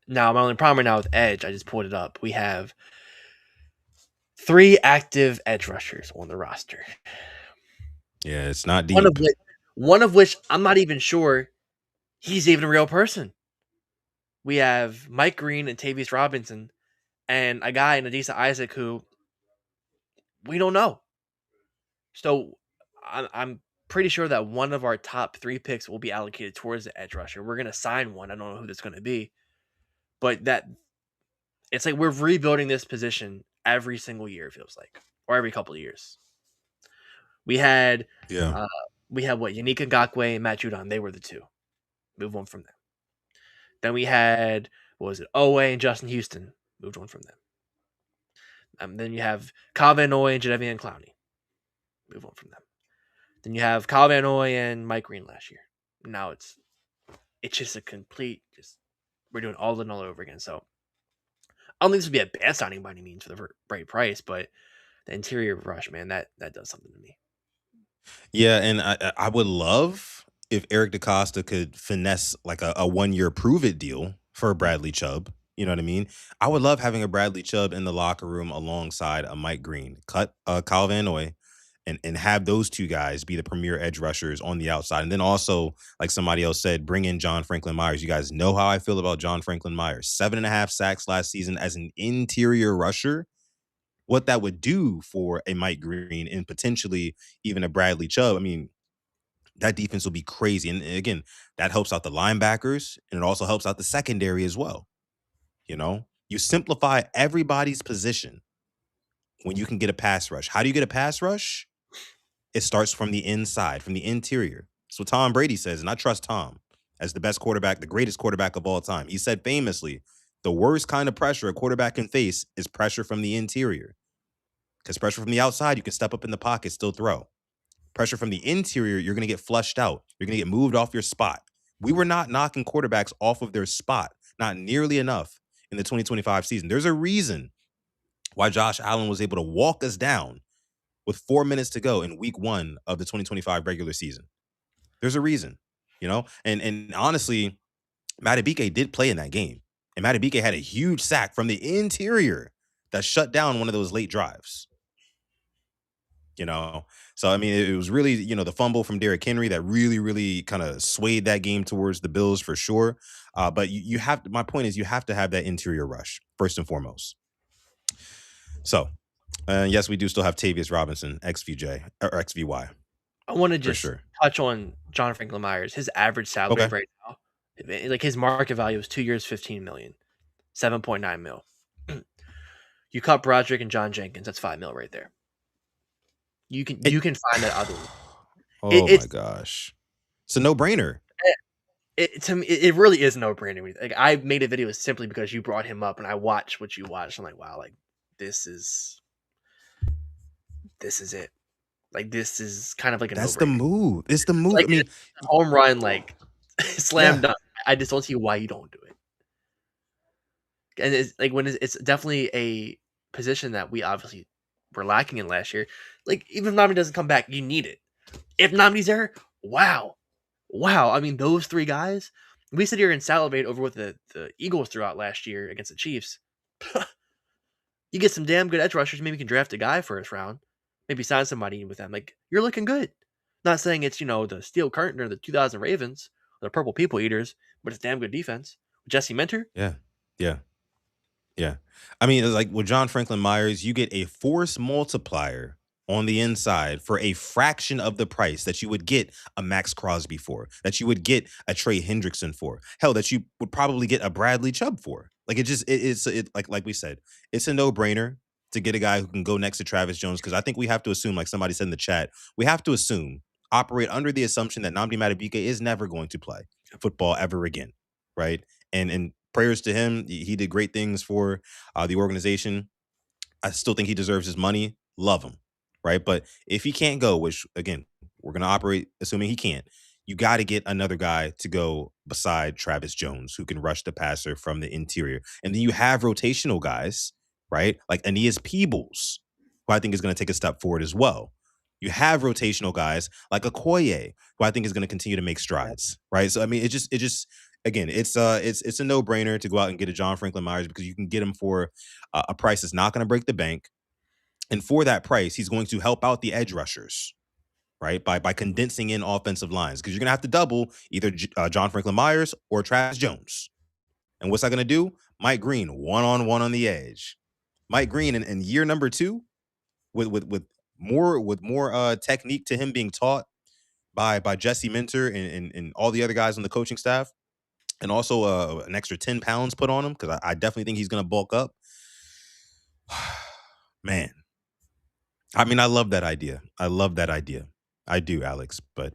Now, my only problem right now with Edge, I just pulled it up. We have 3 active edge rushers on the roster. Yeah, it's not deep. One of which I'm not even sure he's even a real person. We have Mike Green and Tavius Robinson, and a guy in Adisa Isaac who we don't know. So I'm pretty sure that one of our top 3 picks will be allocated towards the edge rusher. We're gonna sign one. I don't know who that's gonna be, but it's like we're rebuilding this position every single year. It feels like, or every couple of years. We had what, Yannick Ngakoue and Matt Judon. They were the 2. Move on from them. Then we had, what was it, Owe and Justin Houston. Moved on from them. Then you have Kyle Van Noy and Jadeveon Clowney. Move on from them. Then you have Kyle Van Noy and Mike Green last year. Now it's just a complete, we're doing all it all over again. So I don't think this would be a bad signing by any means for the right price, but the interior rush, man, that does something to me. Yeah, and I would love if Eric DeCosta could finesse like a 1-year prove it deal for Bradley Chubb. You know what I mean? I would love having a Bradley Chubb in the locker room alongside a Mike Green. Cut Kyle Van Noy and have those 2 guys be the premier edge rushers on the outside. And then also, like somebody else said, bring in John Franklin Myers. You guys know how I feel about John Franklin Myers. 7.5 sacks last season as an interior rusher. What that would do for a Mike Green and potentially even a Bradley Chubb. I mean, that defense will be crazy. And again, that helps out the linebackers and it also helps out the secondary as well. You simplify everybody's position when you can get a pass rush. How do you get a pass rush? It starts from the inside, from the interior. That's what Tom Brady says, and I trust Tom as the best quarterback, the greatest quarterback of all time. He said famously, the worst kind of pressure a quarterback can face is pressure from the interior. Because pressure from the outside, you can step up in the pocket, still throw. Pressure from the interior, you're going to get flushed out. You're going to get moved off your spot. We were not knocking quarterbacks off of their spot, not nearly enough in the 2025 season. There's a reason why Josh Allen was able to walk us down with 4 minutes to go in week 1 of the 2025 regular season. There's a reason, and honestly, Madubuike did play in that game. And Madubuike had a huge sack from the interior that shut down one of those late drives. you know? So, I mean, it was really, the fumble from Derrick Henry that really, really kind of swayed that game towards the Bills for sure. But you have to, my point is, you have to have that interior rush, first and foremost. So, yes, we do still have Tavius Robinson, XVJ, or XVY, I want to for just sure. touch on John Franklin Myers. His average salary Okay. right now, like his market value is 2 years, 15 million, 7.9 mil. You cut Broderick and John Jenkins, that's 5 mil right there. You can It, you can find that other. oh my It's gosh. It's a no brainer. to me, it really is no brainer. Like I made a video simply because you brought him up, and I watched what you watched. I'm like, wow, like this is this is it. Like this is kind of like a no That's the brainer. move. It's the It's move. like I mean, a home run, like slam yeah. dunk. I just don't see why you don't do it. And it's like when it's definitely a position that we obviously were lacking in last year. Like even if Nami doesn't come back, you need it. If Nami's there, wow, wow. I mean, those three guys. We sit here and salivate over what the Eagles threw out last year against the Chiefs. You get some damn good edge rushers. Maybe you can draft a guy first round. Maybe sign somebody with them. Like you're looking good. Not saying it's the Steel Curtain or the 2000 Ravens or the Purple People Eaters, but it's damn good defense. Jesse Minter, Yeah. Yeah. Yeah. I mean, it's like with John Franklin Myers, you get a force multiplier on the inside for a fraction of the price that you would get a Max Crosby for, that you would get a Trey Hendrickson for, hell, that you would probably get a Bradley Chubb for. Like it's like we said, it's a no brainer to get a guy who can go next to Travis Jones because I think we have to assume, like somebody said in the chat, we have to assume, operate under the assumption that Nnamdi Madubuike is never going to play football ever again, right? And prayers to him. He did great things for the organization. I still think he deserves his money. Love him, right? But if he can't go, which again, we're gonna operate assuming he can't, you got to get another guy to go beside Travis Jones who can rush the passer from the interior. And then you have rotational guys, right? Like Aeneas Peebles, who I think is going to take a step forward as well. You have rotational guys like Okoye, who I think is going to continue to make strides, right? So I mean, it just again, it's a no brainer to go out and get a John Franklin Myers because you can get him for a price that's not going to break the bank, and for that price, he's going to help out the edge rushers, right? By condensing in offensive lines because you're gonna have to double either John Franklin Myers or Travis Jones. And what's that gonna do? Mike Green one on the edge. Mike Green in year number two with more technique to him being taught by Jesse Minter and all the other guys on the coaching staff, and also an extra 10 pounds put on him because I definitely think he's gonna bulk up. Man, I mean, I love that idea. I love that idea. I do, Alex. But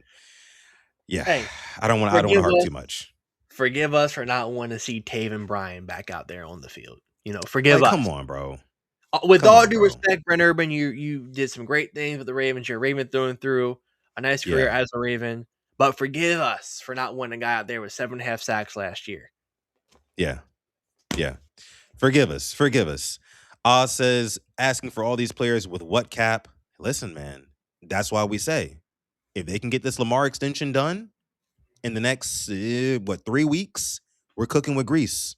yeah, hey, I don't want to forgive harp us, too much. forgive us for not wanting to see Taven Bryan back out there on the field. Forgive Like, us. come on, bro. With Come all on, due bro. respect, Brent Urban, you did some great things with the Ravens. You're a Raven through and through. A nice career Yeah. as a Raven. But forgive us for not wanting a guy out there with 7.5 sacks last year. Yeah. Yeah. Forgive us. Forgive us. Oz says, asking for all these players with what cap? Listen, man, that's why we say if they can get this Lamar extension done in the next, 3 weeks, we're cooking with grease.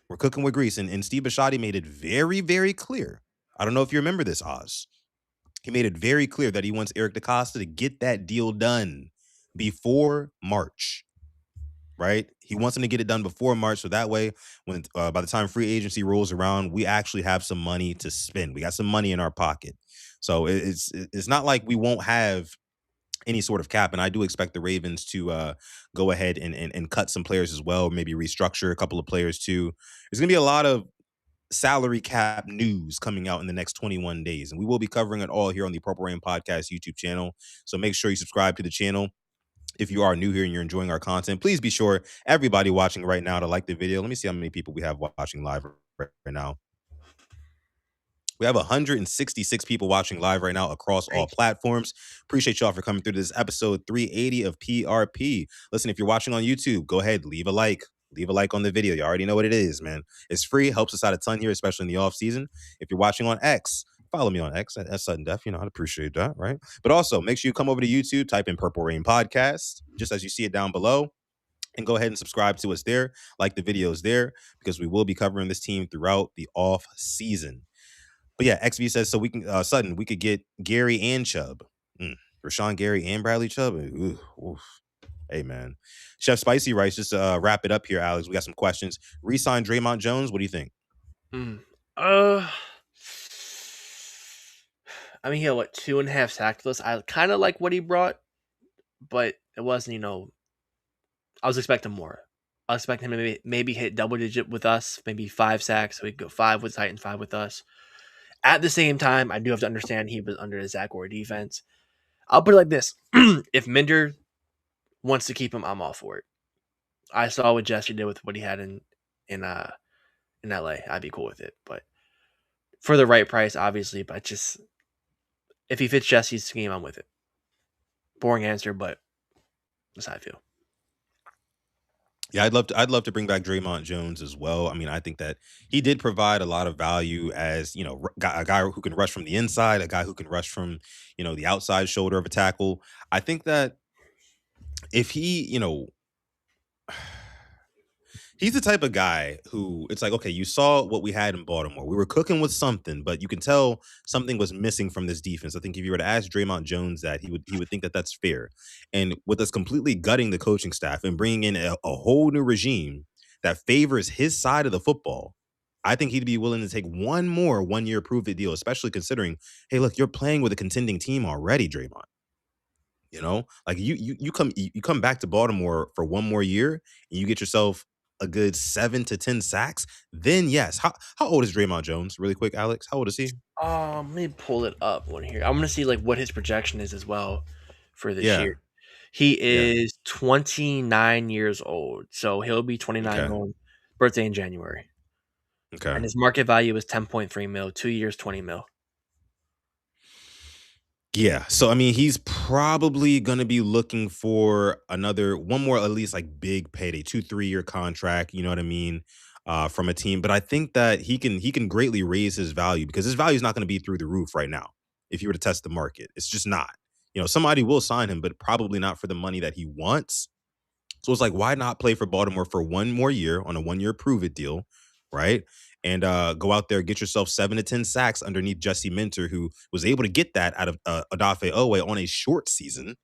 We're cooking with grease. And Steve Bisciotti made it very, very clear. I don't know if you remember this, Oz. He made it very clear that he wants Eric DaCosta to get that deal done before March, right? He wants him to get it done before March, so that way, when by the time free agency rolls around, we actually have some money to spend. We got some money in our pocket, so it's not like we won't have any sort of cap. And I do expect the Ravens to go ahead and cut some players as well, maybe restructure a couple of players too. There's gonna be a lot of salary cap news coming out in the next 21 days. And we will be covering it all here on the Purple Rain Podcast YouTube channel. So make sure you subscribe to the channel. If you are new here and you're enjoying our content, please be sure, everybody watching right now, to like the video. Let me see how many people we have watching live right now. We have 166 people watching live right now across all Thank you. platforms. Appreciate y'all for coming through this episode 380 of PRP. Listen, if you're watching on YouTube, go ahead, leave a like. Leave a like on the video. You already know what it is, man. It's free. Helps us out a ton here, especially in the off season. If you're watching on X, follow me on X at Sudden Death. I'd appreciate that, right? But also, make sure you come over to YouTube, type in Purple Rain Podcast, just as you see it down below, and go ahead and subscribe to us there. Like the videos there, because we will be covering this team throughout the off season. But yeah, XV says so we can Sutton, we could get Gary and Chubb. Rashawn Gary and Bradley Chubb. Ooh, oof. Hey man. Chef Spicy Rice, just wrap it up here, Alex. We got some questions. Resign Draymond Jones. What do you think? Mm. Uh, I mean, he had what 2.5 sacks for us. I kind of like what he brought, but it wasn't. I was expecting more. I was expecting him to maybe hit double digit with us, maybe 5 sacks. So we could go 5 with Titans, 5 with us. At the same time, I do have to understand he was under the Zach Orr defense. I'll put it like this: if Minder wants to keep him, I'm all for it. I saw what Jesse did with what he had in uh in LA. I'd be cool with it, but for the right price, obviously. But just if he fits Jesse's scheme, I'm with it. Boring answer, but that's how I feel. Yeah, I'd love to bring back Draymond Jones as well. I mean, I think that he did provide a lot of value as, a guy who can rush from the inside, a guy who can rush from, the outside shoulder of a tackle. I think that if he, he's the type of guy who it's like, okay, you saw what we had in Baltimore. We were cooking with something, but you can tell something was missing from this defense. I think if you were to ask Draymond Jones that, he would think that that's fair. And with us completely gutting the coaching staff and bringing in a whole new regime that favors his side of the football, I think he'd be willing to take one more 1 year prove it deal, especially considering, hey, look, you're playing with a contending team already, Draymond. Like you come back to Baltimore for 1 more year and you get yourself a good 7 to 10 sacks. Then yes, how old is Draymond Jones? Really quick, Alex, how old is he? Let me pull it up one here. I'm gonna see like what his projection is as well for this Yeah, year. He yeah. is 29 years old, so he'll be 29 Okay, going birthday in January, okay. and his market value is 10.3 mil. 2 years, 20 mil. Yeah. So I mean, he's probably gonna be looking for another one more, at least like big payday, 2, 3 year contract. You know what I mean? From a team. But I think that he can greatly raise his value because his value is not going to be through the roof right now. If you were to test the market, it's just not. Somebody will sign him, but probably not for the money that he wants. So it's like, why not play for Baltimore for 1 more year on a 1 year prove it deal, right? And go out there, get yourself 7 to 10 sacks underneath Jesse Minter, who was able to get that out of Odafe Owe on a short season.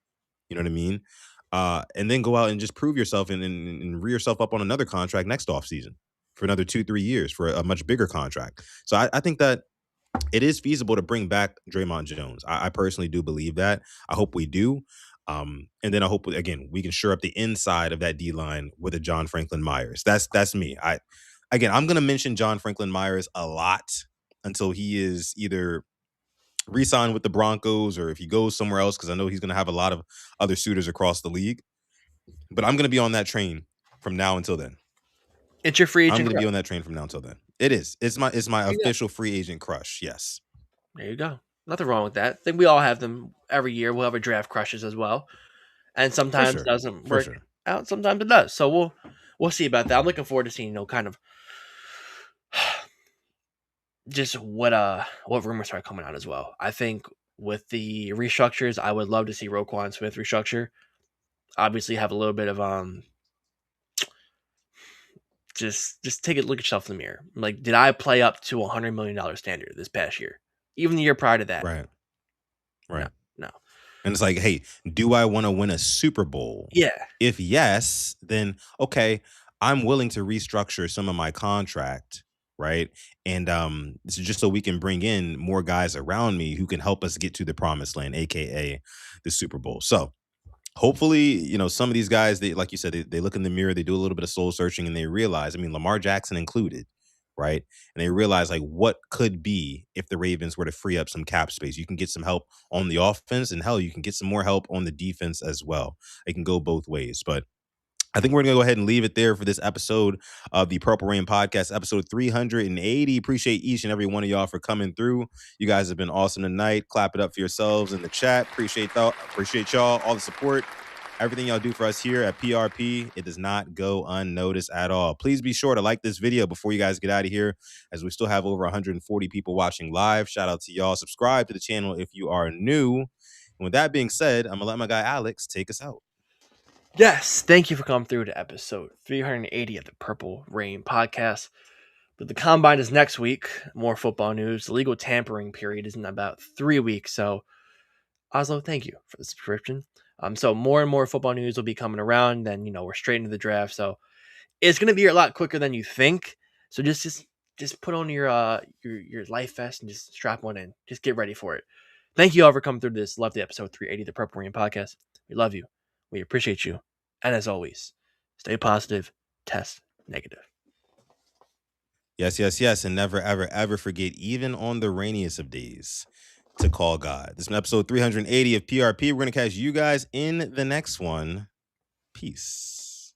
You know what I mean? And then go out and just prove yourself and re yourself up on another contract next offseason for another 2, 3 years for a much bigger contract. So I think that it is feasible to bring back Draymond Jones. I personally do believe that. I hope we do. And then I hope again we can shore up the inside of that D line with a John Franklin Myers. That's me. I'm gonna mention John Franklin Myers a lot until he is either re-signed with the Broncos or if he goes somewhere else, because I know he's gonna have a lot of other suitors across the league. But I'm gonna be on that train from now until then. It's your free I'm agent gonna be crush. on that train from now until then. It is. It's my There you go. official free agent crush. Yes. There you go. Nothing wrong with that. I think we all have them every year. We'll have our draft crushes as well, and For sometimes it sure. doesn't For work sure. out. Sometimes it does. So we'll see about that. I'm looking forward to seeing kind of just what rumors start coming out as well. I think with the restructures, I would love to see Roquan Smith restructure. Obviously, have a little bit of just take a look at yourself in the mirror. Like, did I play up to $100 million standard this past year? Even the year prior to that, Right. no, Right. no, And it's like, hey, do I want to win a Super Bowl? yeah. If yes, then okay, I'm willing to restructure some of my contract, right? And this is just so we can bring in more guys around me who can help us get to the promised land, aka the Super Bowl. So hopefully, some of these guys, they like you said, they look in the mirror, they do a little bit of soul searching, and they realize, I mean, Lamar Jackson included, right? And they realize like what could be if the Ravens were to free up some cap space. You can get some help on the offense, and hell, you can get some more help on the defense as well. It can go both ways. But I think we're going to go ahead and leave it there for this episode of the Purple Rain Podcast, episode 380. Appreciate each and every one of y'all for coming through. You guys have been awesome tonight. Clap it up for yourselves in the chat. Appreciate y'all, all the support, everything y'all do for us here at PRP. It does not go unnoticed at all. Please be sure to like this video before you guys get out of here, as we still have over 140 people watching live. Shout out to y'all. Subscribe to the channel if you are new. And with that being said, I'm going to let my guy Alex take us out. Yes, thank you for coming through to episode 380 of the Purple Rain Podcast. But the combine is next week. More football news. The legal tampering period is in about 3 weeks. So, Oslo, thank you for the subscription. So more and more football news will be coming around. Then we're straight into the draft. So it's gonna be a lot quicker than you think. So just put on your life vest and just strap one in. Just get ready for it. Thank you all for coming through this lovely episode 380 of the Purple Rain Podcast. We love you. We appreciate you. And as always, stay positive, test negative. Yes, yes, yes. And never, ever, ever forget, even on the rainiest of days, to call God. This is episode 380 of PRP. We're going to catch you guys in the next one. Peace.